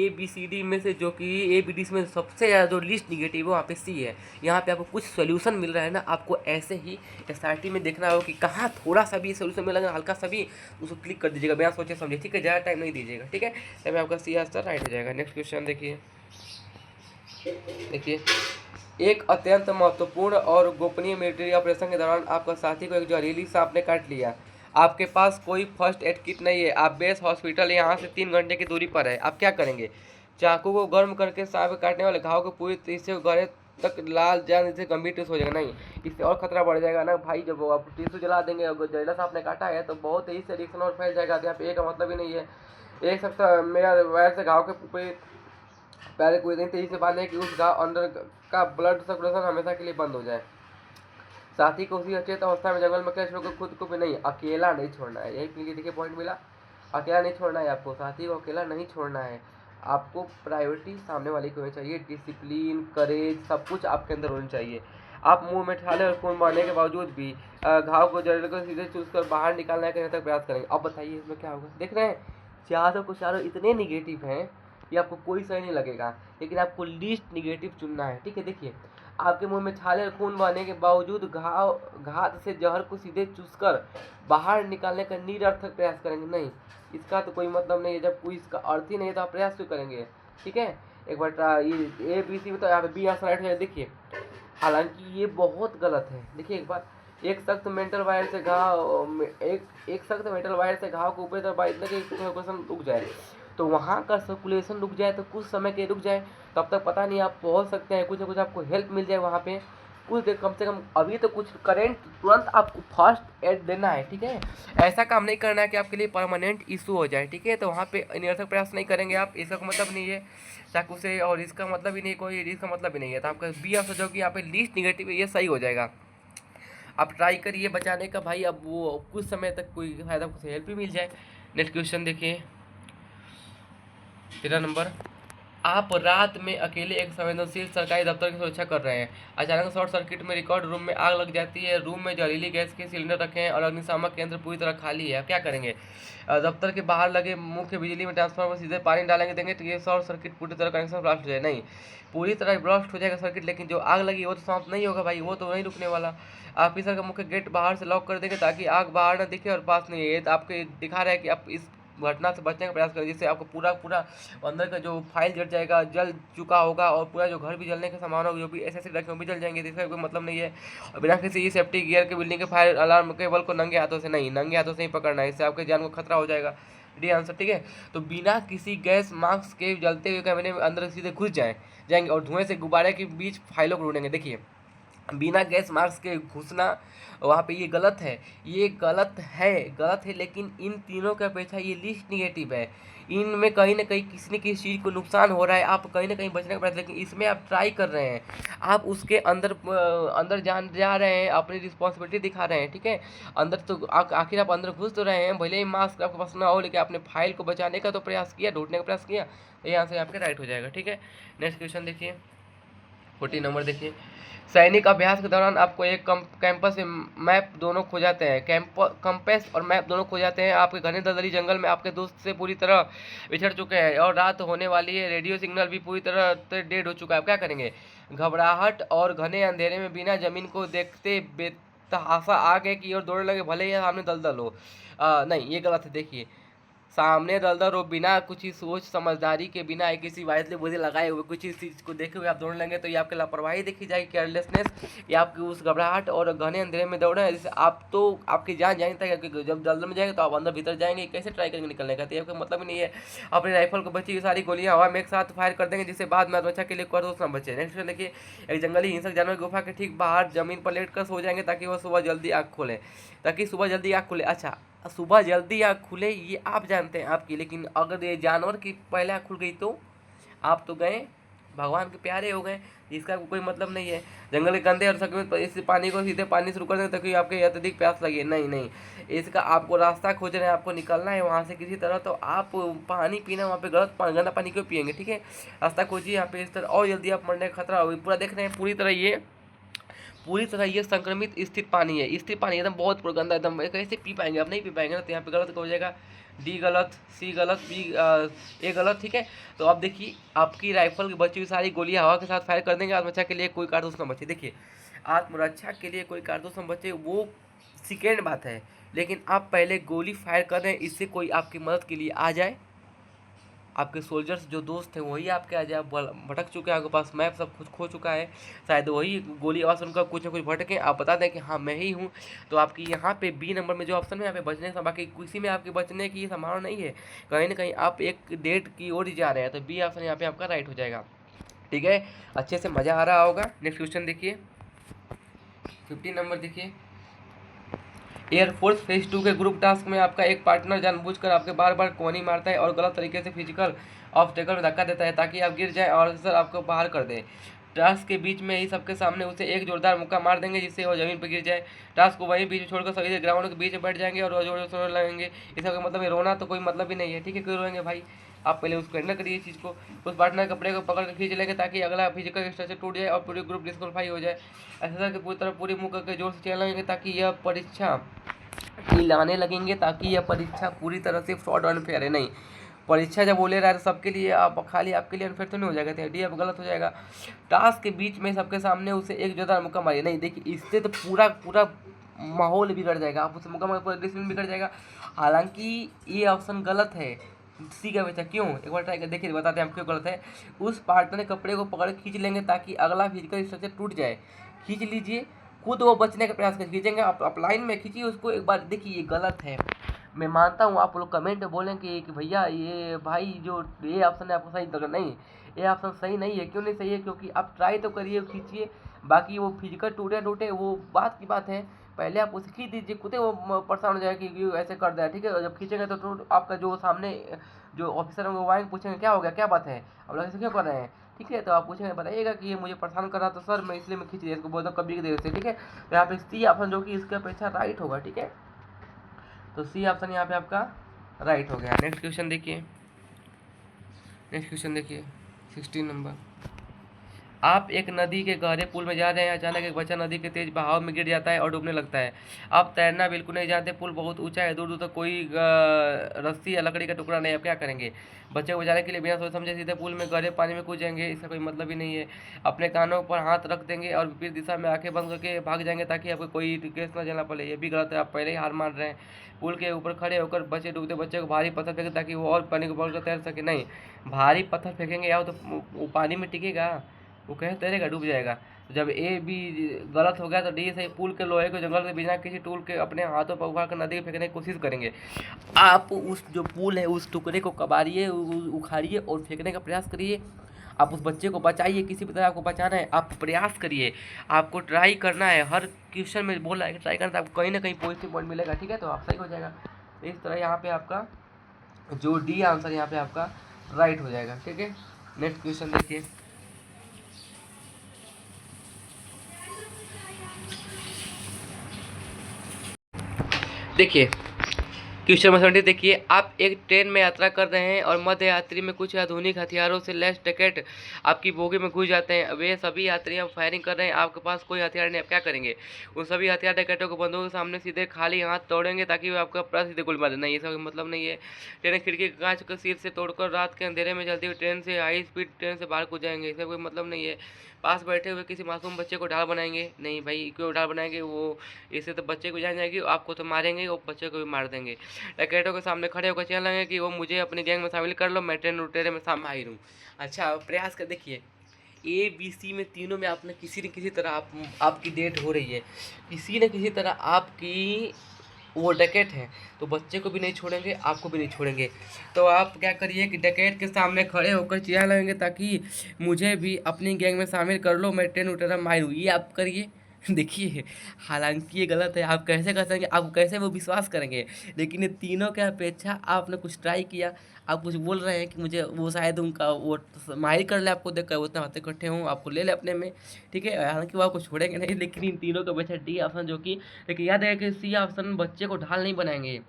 ABCD में से जो कि ABD में सबसे ज़्यादा जो लीस्ट निगेटिव है वहाँ पे C है। यहाँ पे आपको कुछ सोल्यूशन मिल रहा है ना, आपको ऐसे ही SRT में देखना होगा कि कहाँ थोड़ा सा भी सोल्यूशन मिलेगा, हल्का सा भी उसको क्लिक कर दीजिएगा बिना सोचे समझे, ठीक है, ज़्यादा टाइम नहीं दीजिएगा, ठीक है, तब आपका C आंसर राइट हो जाएगा। नेक्स्ट क्वेश्चन देखिए एक अत्यंत महत्वपूर्ण और गोपनीय मिलिट्री ऑपरेशन के दौरान आपका साथी को एक जहरीली सांप ने काट लिया। आपके पास कोई फर्स्ट एड किट नहीं है, आप बेस हॉस्पिटल यहाँ से 3 घंटे की दूरी पर है, आप क्या करेंगे? चाकू को गर्म करके सांप काटने वाले घाव को पूरी तरह से गहरे तक लाल जान से गंभीर टिश्यू हो जाएगा। नहीं, इससे और खतरा बढ़ जाएगा ना भाई। जब आप टिश्यू जला देंगे और जहरीला सांप ने काटा है तो बहुत तेजी से रिएक्शन और फैल जाएगा। तो यहाँ पे एक का मतलब ही नहीं है। एक शख्स मेरा वायर से घाव के पैर को इतनी तेजी से बांधे कि उस घाव अंदर का ब्लड सर्कुलेशन हमेशा के लिए बंद हो जाए। साथी को उसी अचेत अवस्था में जंगल में अकेले छोड़कर खुद को भी नहीं, अकेला नहीं छोड़ना है। यही पीली देखिए पॉइंट मिला, अकेला नहीं छोड़ना है आपको, साथी को अकेला नहीं छोड़ना है। आपको प्रायोरिटी सामने वाले को होनी चाहिए, डिसिप्लिन, करेज, सब कुछ आपके अंदर होनी चाहिए। आप मुंह में छाले और खून बहने के बावजूद भी घाव को जड़ को सीधे चूस कर बाहर निकालने का तक प्रयास करेंगे। अब बताइए इसमें क्या होगा? देख रहे हैं चारों को चारों इतने निगेटिव हैं कि आपको कोई सही नहीं लगेगा, लेकिन आपको लीस्ट निगेटिव चुनना है, ठीक है। देखिए आपके मुंह में छाले और खून बहने के बावजूद घात से जहर को सीधे चूसकर बाहर निकालने का निरर्थक प्रयास करेंगे। नहीं, इसका तो कोई मतलब नहीं है। जब कोई इसका अर्थ ही नहीं है तो आप प्रयास क्यों करेंगे? ठीक है, एक बार ये ABC में तो यहाँ पे B आंसर राइट है। देखिए हालांकि ये बहुत गलत है। देखिए एक बार एक सख्त मेटल वायर से घाव को ऊपर तरफ इतना कि सर्कुलेशन रुक जाए, तो वहाँ का सर्कुलेशन रुक जाए तो कुछ समय के रुक जाए, तब तक पता नहीं आप पहुँच सकते हैं, कुछ ना कुछ आपको हेल्प मिल जाए वहाँ पे, कुछ देर कम से कम। अभी तो कुछ करेंट तुरंत आपको फर्स्ट एड देना है, ठीक है। ऐसा काम नहीं करना है कि आपके लिए परमानेंट इशू हो जाए, ठीक है। तो वहाँ पे निरर्थक प्रयास नहीं करेंगे आप, इसका मतलब नहीं है चाकू से, और इसका मतलब ही नहीं कोई, इसका मतलब ही नहीं है। तो आपका B आंसर जो कि यहाँ पे लीस्ट निगेटिव है ये सही हो जाएगा। आप ट्राई करिए बचाने का भाई, अब वो कुछ समय तक कोई फायदा, कुछ हेल्प भी मिल जाए। नेक्स्ट क्वेश्चन देखिए 13 नंबर। आप रात में अकेले एक संवेदनशील सरकारी दफ्तर की सुरक्षा कर रहे हैं। अचानक शॉर्ट सर्किट में रिकॉर्ड रूम में आग लग जाती है। रूम में जहरीली गैस के सिलेंडर रखे हैं और अग्निशामक केंद्र पूरी तरह खाली है, आप क्या करेंगे? दफ्तर के बाहर लगे मुख्य बिजली में ट्रांसफार्मर पर सीधे पानी डालेंगे, देंगे तो ये शॉर्ट सर्किट पूरी तरह कनेक्शन ब्लास्ट हो जाए। नहीं, पूरी तरह ब्लास्ट हो जाएगा सर्किट, लेकिन जो आग लगी वो तो समाप्त नहीं होगा भाई, वो तो नहीं रुकने वाला। ऑफिसर का मुख्य गेट बाहर से लॉक कर देंगे ताकि आग बाहर न दिखे और पास नहीं है। ये तो आपके दिखा रहा है कि आप इस घटना से बचने का प्रयास करें, जिससे आपको पूरा अंदर का जो फाइल जल जाएगा, जल चुका होगा, और पूरा जो घर भी जलने का सामान होगा, जो भी एसेसरी रखे वो भी जल जाएंगे, इसका कोई मतलब नहीं है। और बिना किसी सेफ्टी गियर के बिल्डिंग के फायर अलार्म केबल को नंगे हाथों से नहीं, नंगे हाथों से ही पकड़ना है, इससे आपके जान को खतरा हो जाएगा। डी आंसर, ठीक है। तो बिना किसी गैस मास्क के जलते हुए कैमरे में अंदर सीधे घुस जाएंगे और धुएं से गुब्बारे के बीच फाइलों को ढूंढेंगे। देखिए बिना गैस मास्क के घुसना वहाँ पे ये गलत है, ये गलत है, लेकिन इन तीनों की अपेक्षा ये लीस्ट निगेटिव है। इनमें कहीं ना कहीं किसी न किसी चीज़ को नुकसान हो रहा है, आप कहीं ना कहीं बचने का प्रयास, लेकिन इसमें आप ट्राई कर रहे हैं, आप उसके अंदर जा रहे हैं, अपनी रिस्पॉन्सिबिलिटी दिखा रहे हैं, ठीक है। अंदर तो आखिर आप अंदर घुस तो रहे हैं, भले ही मास्क आपके पास ना हो, लेकिन आपने फाइल को बचाने का तो प्रयास किया, ढूंढने का प्रयास किया, ये आंसर आपके राइट हो जाएगा, ठीक है। नेक्स्ट क्वेश्चन देखिए 14 नंबर देखिए। सैनिक अभ्यास के दौरान आपको एक कैंपस में मैप दोनों खो जाते हैं, कंपेस और मैप दोनों खो जाते हैं। आपके घने दलदली जंगल में आपके दोस्त से पूरी तरह बिछड़ चुके हैं और रात होने वाली है, रेडियो सिग्नल भी पूरी तरह डेड हो चुका है, आप क्या करेंगे? घबराहट और घने अंधेरे में बिना जमीन को देखते बेतहाशा आगे की ओर दौड़ने लगे, भले ही सामने दलदल हो। नहीं, ये गलत है। देखिए सामने दलदल हो, बिना कुछ ही सोच समझदारी के, बिना किसी वायदे बुद्धि लगाए हुए कुछ ही चीज़ को देखे हुए आप दौड़ लेंगे, तो ये आपकी लापरवाही देखी जाएगी, केयरलेसनेस, या आपकी उस घबराहट और घने अंधेरे में दौड़े हैं, जिससे आप तो आपकी जान जानी तक, जब दलदल में जाएंगे तो आप अंदर भीतर जाएंगे, कैसे ट्राई करेंगे निकलने का? तो ये कोई मतलब ही नहीं है। अपनी राइफल को बची हुई सारी गोलियां हवा में एक साथ फायर कर देंगे, जिससे बाद में आत्मरक्षा के लिए कर दोस्त न बचे। नेक्स्ट देखिए, एक जंगली हिंसक जानवर गुफा के ठीक बाहर जमीन पर लेट कर सो जाएंगे ताकि वह सुबह जल्दी आँख खोले, अच्छा सुबह जल्दी आँख खुले ये आप जानते हैं आपकी, लेकिन अगर ये जानवर की पहले आँख खुल गई तो आप तो गए, भगवान के प्यारे हो गए, इसका कोई मतलब नहीं है। जंगल के कंधे और सके इस पानी को सीधे पानी शुरू कर दें ताकि आपके अत्यधिक प्यास लगे, नहीं, इसका आपको रास्ता खोजना है, आपको निकलना है वहाँ से किसी तरह, तो आप पानी पीना वहाँ पे गंदा पानी क्यों पियेंगे, ठीक है। रास्ता खोजिए यहाँ पे, इस तरह और जल्दी आप मरने का खतरा होगी। पूरा देख रहे हैं पूरी तरह ये संक्रमित स्थिर पानी है, स्थिर पानी एकदम बहुत गंदा, एकदम कैसे पी पाएंगे, आप नहीं पी पाएंगे ना, तो यहाँ पे गलत हो जाएगा, डी गलत, सी गलत, बी ए गलत, ठीक है। तो अब देखिए आपकी राइफल की बची हुई सारी गोलियां हवा के साथ फायर कर देंगे, आत्मरक्षा के लिए कोई कारतूस न बचे। देखिए आत्मरक्षा के लिए कोई कारतूस न बचे वो सेकेंड बात है, लेकिन आप पहले गोली फायर कर दें, इससे कोई आपकी मदद के लिए आ जाए, आपके सोल्जर्स जो दोस्त हैं वही आपके आ जाए, भटक चुके हैं, आपके पास मैप सब कुछ खो चुका है, शायद वही गोली आवाज़ सुनकर कुछ ना कुछ भटके, आप बता दें कि हाँ मैं ही हूँ, तो आपकी यहाँ पे बी नंबर में जो ऑप्शन है यहाँ पे बचने का, बाकी किसी में आपके बचने की संभावना नहीं है, कहीं ना कहीं आप एक डेट की ओर ही जा रहे हैं, तो बी ऑप्शन यहाँ पे आपका राइट हो जाएगा, ठीक है। अच्छे से मज़ा आ रहा होगा। नेक्स्ट क्वेश्चन देखिए 15 नंबर देखिए, एयरफोर्स फेज 2 के ग्रुप टास्क में आपका एक पार्टनर जानबूझकर आपके बार बार कोनी मारता है और गलत तरीके से फिजिकल ऑब्स्टेकल में धक्का देता है ताकि आप गिर जाए और सर आपको बाहर कर दे। टास्क के बीच में ही सबके सामने उसे एक जोरदार मुक्का मार देंगे जिससे वो जमीन पर गिर जाए। टास्क को वहीं बीच में छोड़कर सभी ग्राउंड के बीच में बैठ जाएंगे और जोर जोर से लगेंगे। इसका मतलब रोना तो कोई मतलब ही नहीं है, ठीक है, क्यों रोएंगे भाई, आप पहले उसको हैंडल करिए चीज़ को। उस पार्टनर कपड़े को पकड़ कर खींच लेंगे ताकि अगला फिजिकल स्ट्रक्चर टूट जाए और पूरी ग्रुप डिस्क्वालीफाई हो जाए। ऐसा करके पूरी तरह पूरी मुँह करके जोर से चलाएंगे ताकि यह परीक्षा लाने लगेंगे, ताकि यह परीक्षा पूरी तरह से फ्रॉड और अनफेयर है। नहीं, परीक्षा जब बोले रहा है तो सबके लिए, आप खाली आपके लिए अनफेयर तो नहीं हो जाएगा, तो डी अब गलत हो जाएगा। टास्क के बीच में सबके सामने उसे एक जोरदार मुक्का मारिए, नहीं देखिए इससे तो पूरा पूरा माहौल बिगड़ जाएगा, आप उसे मुक्का मार पूरा डिसिप्लिन बिगड़ जाएगा। हालांकि ये ऑप्शन गलत है, सी का बच्चा, क्यों, एक बार ट्राई कर देखिए, बताते हैं हम क्यों गलत है। उस पार्टनर ने कपड़े को पकड़ खींच लेंगे ताकि अगला फिजिकल स्ट्रक्चर टूट जाए, खींच लीजिए, खुद वो बचने का प्रयास कर खींचेंगे, आप लाइन में खींचिए उसको एक बार, देखिए ये गलत है। मैं मानता हूँ आप लोग कमेंट में बोलेंगे कि भैया ये भाई जो ये ऑप्शन है आपको सही लगा, नहीं ये ऑप्शन सही नहीं है। क्यों नहीं सही है, क्योंकि आप ट्राई तो करिए, खींचिए, बाकी वो फिजिकल टूटे टूटे वो बात की बात है, पहले आप उसे खींच दीजिए, खुद ही वो परेशान हो जाएगा कि ऐसे कर दिया, ठीक है। जब खींचेंगे तो आपका जो सामने जो ऑफिसर है वो आएंगे, पूछेंगे क्या हो गया, क्या बात है, आप लोग ऐसे क्यों कर रहे हैं, ठीक है। तो आप पूछेंगे, बताइएगा कि ये मुझे परेशान कर रहा था सर, मैं इसलिए मैं खींच दिया इसको, बोलता कभी की देर से, ठीक है। तो यहाँ पे सी ऑप्शन जो कि इसके अपेक्षा राइट होगा, ठीक है, तो सी ऑप्शन यहाँ पे आपका राइट हो गया। नेक्स्ट क्वेश्चन देखिए, नेक्स्ट क्वेश्चन देखिए 16 नंबर, आप एक नदी के गहरे पुल में जा रहे हैं, अचानक एक बच्चा नदी के तेज बहाव में गिर जाता है और डूबने लगता है। आप तैरना बिल्कुल नहीं जानते, पुल बहुत ऊंचा है, दूर दूर तक कोई रस्सी या लकड़ी का टुकड़ा नहीं, आप क्या करेंगे। बच्चे को बचाने के लिए बिना सोच समझे सीधे पुल में गहरे पानी में कूद जाएंगे, इसका कोई मतलब ही नहीं है। अपने कानों पर हाथ रख देंगे और विपरीत दिशा में आंखें बंद करके भाग जाएंगे ताकि आपको कोई केस न झेलना पड़े, ये भी गलत है, आप पहले ही हार मान रहे हैं। पुल के ऊपर खड़े होकर बच्चे डूबते बच्चे को भारी पत्थर फेंके ताकि वो और पानी को पकड़ कर तैर सके, नहीं, भारी पत्थर फेंकेंगे या तो वो पानी में टिकेगा, वो कैसे तैरेगा, डूब जाएगा। तो जब ए बी गलत हो गया तो डी सही, पुल के लोहे को जंगल के बिना किसी टूल के अपने हाथों पर उखाड़ कर नदी में फेंकने की कोशिश करेंगे। आप उस जो पुल है उस टुकड़े को कबाड़िए, उखाड़िए और फेंकने का प्रयास करिए। आप उस बच्चे को बचाइए, किसी भी तरह आपको बचाना है, आप प्रयास करिए, आपको ट्राई करना है, हर क्वेश्चन में बोल रहा है कि ट्राई करना है, आपको कहीं ना कहीं पॉजिटिव पॉइंट मिलेगा, ठीक है, तो आप सही हो जाएगा। इस तरह यहाँ पे आपका जो डी आंसर यहाँ पे आपका राइट हो जाएगा, ठीक है। नेक्स्ट क्वेश्चन देखिए, देखिए क्वेश्चन नंबर 70 देखिए, आप एक ट्रेन में यात्रा कर रहे हैं और मध्य यात्री में कुछ आधुनिक हथियारों से लैस डकैत आपकी बोगी में घुस जाते हैं। वे सभी यात्री फायरिंग कर रहे हैं, आपके पास कोई हथियार नहीं, आप क्या करेंगे। उन सभी हथियार डकैतों को बंदूक के सामने सीधे खाली हाथ तोड़ेंगे ताकि वे आपका प्राण सीधे गोली मारे, नहीं ये सब मतलब नहीं है। ट्रेन खिड़की के कांच को सिर से तोड़कर रात के अंधेरे में चलती हुई ट्रेन से हाई स्पीड ट्रेन से बाहर कूद जाएंगे, इसका कोई मतलब नहीं है। पास बैठे हुए किसी मासूम बच्चे को ढाल बनाएंगे, नहीं भाई क्यों ढाल बनाएंगे, वो इससे तो बच्चे को जान जाएगी, आपको तो मारेंगे और बच्चे को भी मार देंगे। डकैतों के सामने खड़े होकर चिल्लाने लगे कि वो मुझे अपनी गैंग में शामिल कर लो, मैं ट्रेन लुटेरे में माहिर हूँ। अच्छा प्रयास कर देखिए, ए बी सी में तीनों में आपने किसी न किसी तरह आपकी डेट हो रही है, किसी न किसी तरह आपकी वो डकैत है, तो बच्चे को भी नहीं छोड़ेंगे, आपको भी नहीं छोड़ेंगे। तो आप क्या करिए कि डकैत के सामने खड़े होकर चिल्ला लगेंगे ताकि मुझे भी अपनी गैंग में शामिल कर लो, मैं ट्रेन लुटेरा माहिर हूँ, ये आप करिए। देखिए हालांकि ये गलत है, आप कैसे कर सकेंगे, आप कैसे वो विश्वास करेंगे, लेकिन ये तीनों के अपेक्षा आपने कुछ ट्राई किया, आप कुछ बोल रहे हैं कि मुझे वो शायद उनका वो माहिर कर ले, आपको देखकर उतना हाथ इकट्ठे हों, आपको ले ले अपने में, ठीक है। हालांकि वो आपको छोड़ेंगे नहीं, लेकिन इन तीनों के अपेक्षा डी ऑप्शन जो कि, लेकिन याद है कि सी ऑप्शन बच्चे को ढाल नहीं बनाएंगे,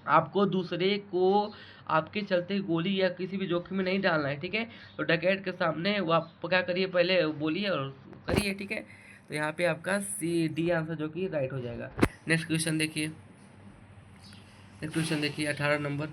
आपको दूसरे को आपके चलते गोली या किसी भी जोखिम में नहीं डालना है, ठीक है। तो डकैत के सामने वो आप क्या करिए, पहले बोलिए और करिए, ठीक है। तो यहाँ पे आपका सी डी आंसर जो कि राइट हो जाएगा। नेक्स्ट क्वेश्चन देखिए, 18 नंबर।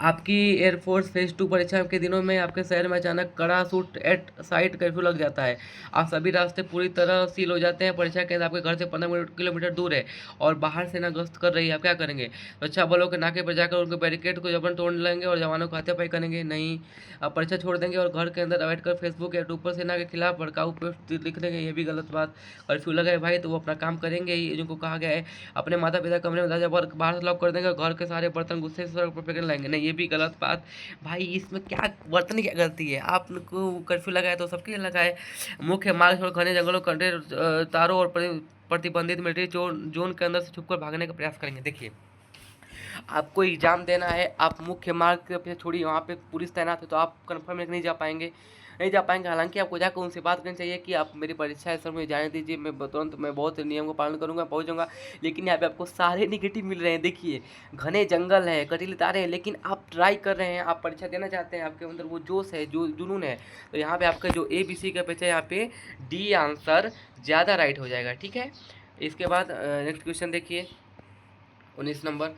आपकी एयरफोर्स फेज 2 परीक्षा के दिनों में आपके शहर में अचानक कड़ा शूट एट साइट कर्फ्यू लग जाता है। आप सभी रास्ते पूरी तरह सील हो जाते हैं। परीक्षा केंद्र आपके घर से 15 किलोमीटर दूर है और बाहर सेना गश्त कर रही है। आप क्या करेंगे? सुरक्षा बलों के नाके पर जाकर उनके बैरिकेड को जबरन तोड़ लेंगे और जवानों को हाथापाई करेंगे? नहीं, आप परीक्षा छोड़ देंगे और घर के अंदर बैठकर फेसबुक या यूट्यूब पर सेना के खिलाफ भड़काऊ पोस्ट लिख देंगे? ये भी गलत बात। कर्फ्यू लगा है भाई तो वो अपना काम करेंगे ही, जिनको कहा गया है। अपने माता पिता कमरे में दरवाजा बाहर से लॉक कर देंगे और घर के सारे बर्तन गुस्से से सड़क पर फेंकने लगेंगे? नहीं, ये भी गलत बात। भाई इसमें क्या बर्तन क्या गलती है? आपको कर्फ्यू लगाए तो सबके लिए लगाए। मुख्य मार्ग छोड़ घने जंगलों कंटे तारों और प्रतिबंधित मिलिट्री जोन के अंदर से छुपकर भागने का प्रयास करेंगे? देखिए, आपको एग्जाम देना है, आप मुख्य मार्ग के पीछे छोड़िए, वहाँ पे पुलिस तैनात है तो आप कन्फर्म नहीं जा पाएंगे, नहीं जा पाएंगे। हालांकि आपको जाकर उनसे बात करनी चाहिए कि आप मेरी परीक्षा है सर, मुझे जाने दीजिए, मैं तुरंत मैं बहुत नियम का पालन करूंगा, पहुंचूंगा। लेकिन यहाँ पे आपको सारे निगेटिव मिल रहे हैं। देखिए, घने जंगल है, कटीली तारे हैं, लेकिन आप ट्राई कर रहे हैं, आप परीक्षा देना चाहते हैं, आपके अंदर वो जोश है, जो जुनून है। तो यहाँ पे आपका जो ABC का पेज है, यहाँ पे डी आंसर ज़्यादा राइट हो जाएगा। ठीक है, इसके बाद नेक्स्ट क्वेश्चन देखिए, 19 नंबर।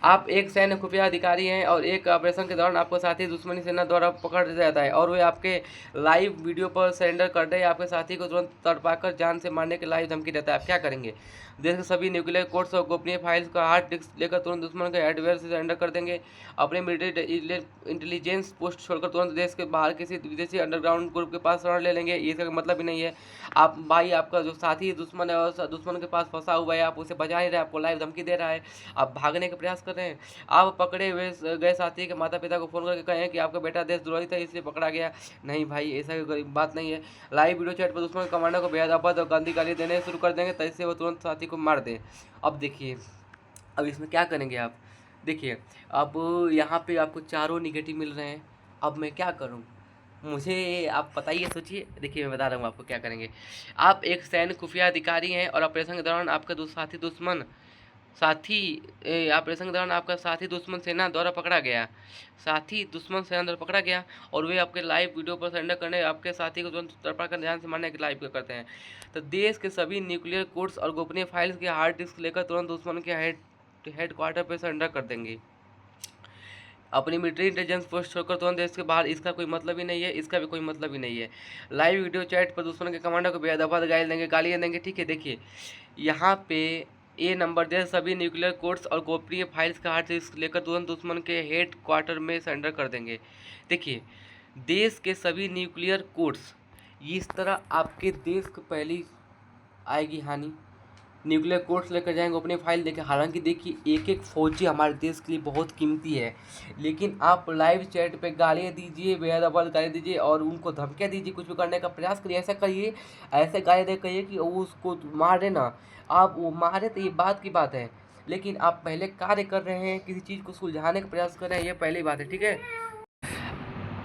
आप एक सैन्य खुफिया अधिकारी हैं और एक ऑपरेशन के दौरान आपको साथी दुश्मनी सेना द्वारा पकड़ लिया जाता है और वे आपके लाइव वीडियो पर सरेंडर कर दे, आपके साथी को तुरंत तड़पाकर जान से मारने की लाइव धमकी देता है। आप क्या करेंगे? देश के सभी न्यूक्लियर कोड्स और गोपनीय फाइल्स का हार्ड डिस्क लेकर तुरंत दुश्मन के हार्डवेयर से सरेंडर कर देंगे। अपने मिलिट्री इंटेलिजेंस पोस्ट छोड़कर तुरंत देश के बाहर किसी विदेशी अंडरग्राउंड ग्रुप के पास शरण ले लेंगे? ये इसका मतलब ही नहीं है। आप भाई, आपका जो साथी दुश्मन है और दुश्मन के पास फंसा हुआ है, आप उसे बचा नहीं रहे, आपको लाइव धमकी दे रहा है, आप भागने का प्रयास कर रहे हैं। आप पकड़े हुए गए साथी के माता पिता को फ़ोन करके कहें कि आपका बेटा देशद्रोही था इसलिए पकड़ा गया? नहीं भाई, ऐसा कोई बात नहीं है। लाइव वीडियो चैट पर दुश्मन कमांडर को बेहद अपद और गंदी गाली देने शुरू कर देंगे तैसे वो तुरंत साथी को मार दें। अब देखिए, अब इसमें क्या करेंगे आप? देखिए, अब यहाँ पे आपको चारों निगेटिव मिल रहे हैं, अब मैं क्या करूँ? मुझे आप बताइए, सोचिए। देखिए, मैं बता रहा हूँ आपको क्या करेंगे। आप एक सैन्य खुफिया अधिकारी हैं और ऑपरेशन के दौरान आपका ऑपरेशन के दौरान आपका साथी दुश्मन सेना द्वारा पकड़ा गया। और वे आपके लाइव वीडियो पर सरेंडर करने आपके साथी को तुरंत तड़पा कर जान से मारने के लाइव करते हैं। तो देश के सभी न्यूक्लियर कोड्स और गोपनीय फाइल्स के हार्ड डिस्क लेकर तुरंत दुश्मन के हेड क्वार्टर पर सरेंडर कर देंगे। अपनी मिलिट्री इंटेलिजेंस पोस्ट छोड़कर तुरंत देश के बाहर, इसका कोई मतलब ही नहीं है, इसका भी कोई मतलब ही नहीं है। लाइव वीडियो चैट पर दुश्मन के कमांडर को बेअदब गालियाँ देंगे। ठीक है, देखिए यहाँ पे ए नंबर दे सभी न्यूक्लियर कोड्स और गोपनीय फाइल्स का हार्ड डिस्क लेकर तुरंत दुश्मन के हेड क्वार्टर में सरेंडर कर देंगे। देखिए, देश के सभी न्यूक्लियर कोड्स, इस तरह आपके देश को पहली आएगी हानि। न्यूक्लियर कोड्स लेकर जाएंगे अपनी फाइल लेकर। हालांकि देखिए, एक एक फौजी हमारे देश के लिए बहुत कीमती है, लेकिन आप लाइव चैट पे गालियाँ दीजिए, बेअदब गाली दीजिए और उनको धमकियाँ दीजिए, कुछ भी करने का प्रयास करिए। ऐसा करिए, ऐसे गाली दे कहिए कि वो उसको मारे ना, आप वो मारे तो ये बात की बात है, लेकिन आप पहले कार्य कर रहे हैं, किसी चीज़ को सुलझाने का प्रयास कर रहे हैं, ये पहली बात है। ठीक है,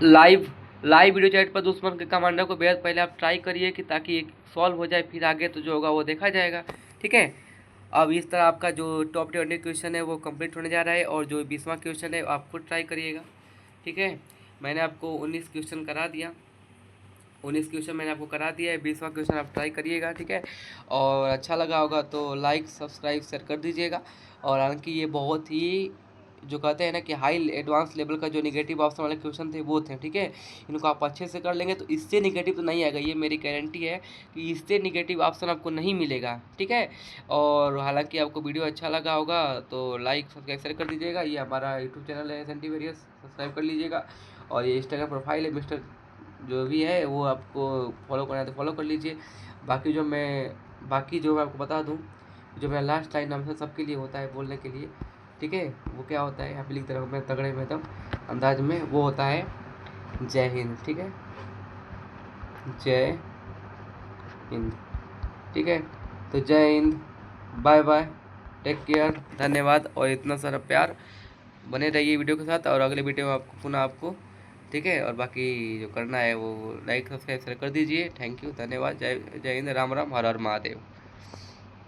लाइव वीडियो चैट पर दुश्मन के कमांडर को बेहद पहले आप ट्राई करिए कि ताकि सॉल्व हो जाए, फिर आगे तो जो होगा वो देखा जाएगा। ठीक है, अब इस तरह आपका जो टॉप 20 क्वेश्चन है वो कंप्लीट होने जा रहा है और जो 20वां क्वेश्चन है आप खुद ट्राई करिएगा। ठीक है, मैंने आपको 19 क्वेश्चन करा दिया, 19 क्वेश्चन मैंने आपको करा दिया है, 20वां क्वेश्चन आप ट्राई करिएगा। ठीक है, और अच्छा लगा होगा तो लाइक सब्सक्राइब शेयर कर दीजिएगा। और हालांकि ये बहुत ही जो कहते हैं ना कि हाई एडवांस लेवल का जो निगेटिव ऑप्शन वाले क्वेश्चन थे वो थे। ठीक है, इनको आप अच्छे से कर लेंगे तो इससे निगेटिव तो नहीं आएगा, ये मेरी गारंटी है कि इससे निगेटिव ऑप्शन आपको नहीं मिलेगा। ठीक है, और हालांकि आपको वीडियो अच्छा लगा होगा तो लाइक सब्सक्राइब शेयर कर दीजिएगा। ये हमारा यूट्यूब चैनल है SNT वेरियस, सब्सक्राइब कर लीजिएगा। और ये इंस्टाग्राम प्रोफाइल है मिस्टर जो भी है वो आपको फॉलो करना है तो फॉलो कर लीजिए। बाकी जो मैं आपको बता दूँ, जो मेरा लास्ट लाइन हमेशा सबके लिए होता है बोलने के लिए। ठीक है, वो क्या होता है, यहाँ पे लिख दे रहा हूँ मैं तगड़े में एकदम अंदाज में, वो होता है जय हिंद। ठीक है, जय हिंद। ठीक है, तो जय हिंद, बाय बाय, टेक केयर, धन्यवाद और इतना सारा प्यार, बने रहिए वीडियो के साथ और अगले वीडियो में आपको पुनः आपको। ठीक है, और बाकी जो करना है वो लाइक सब्सक्राइब शेयर कर दीजिए। थैंक यू, धन्यवाद, जय हिंद, राम राम, हर हर महादेव।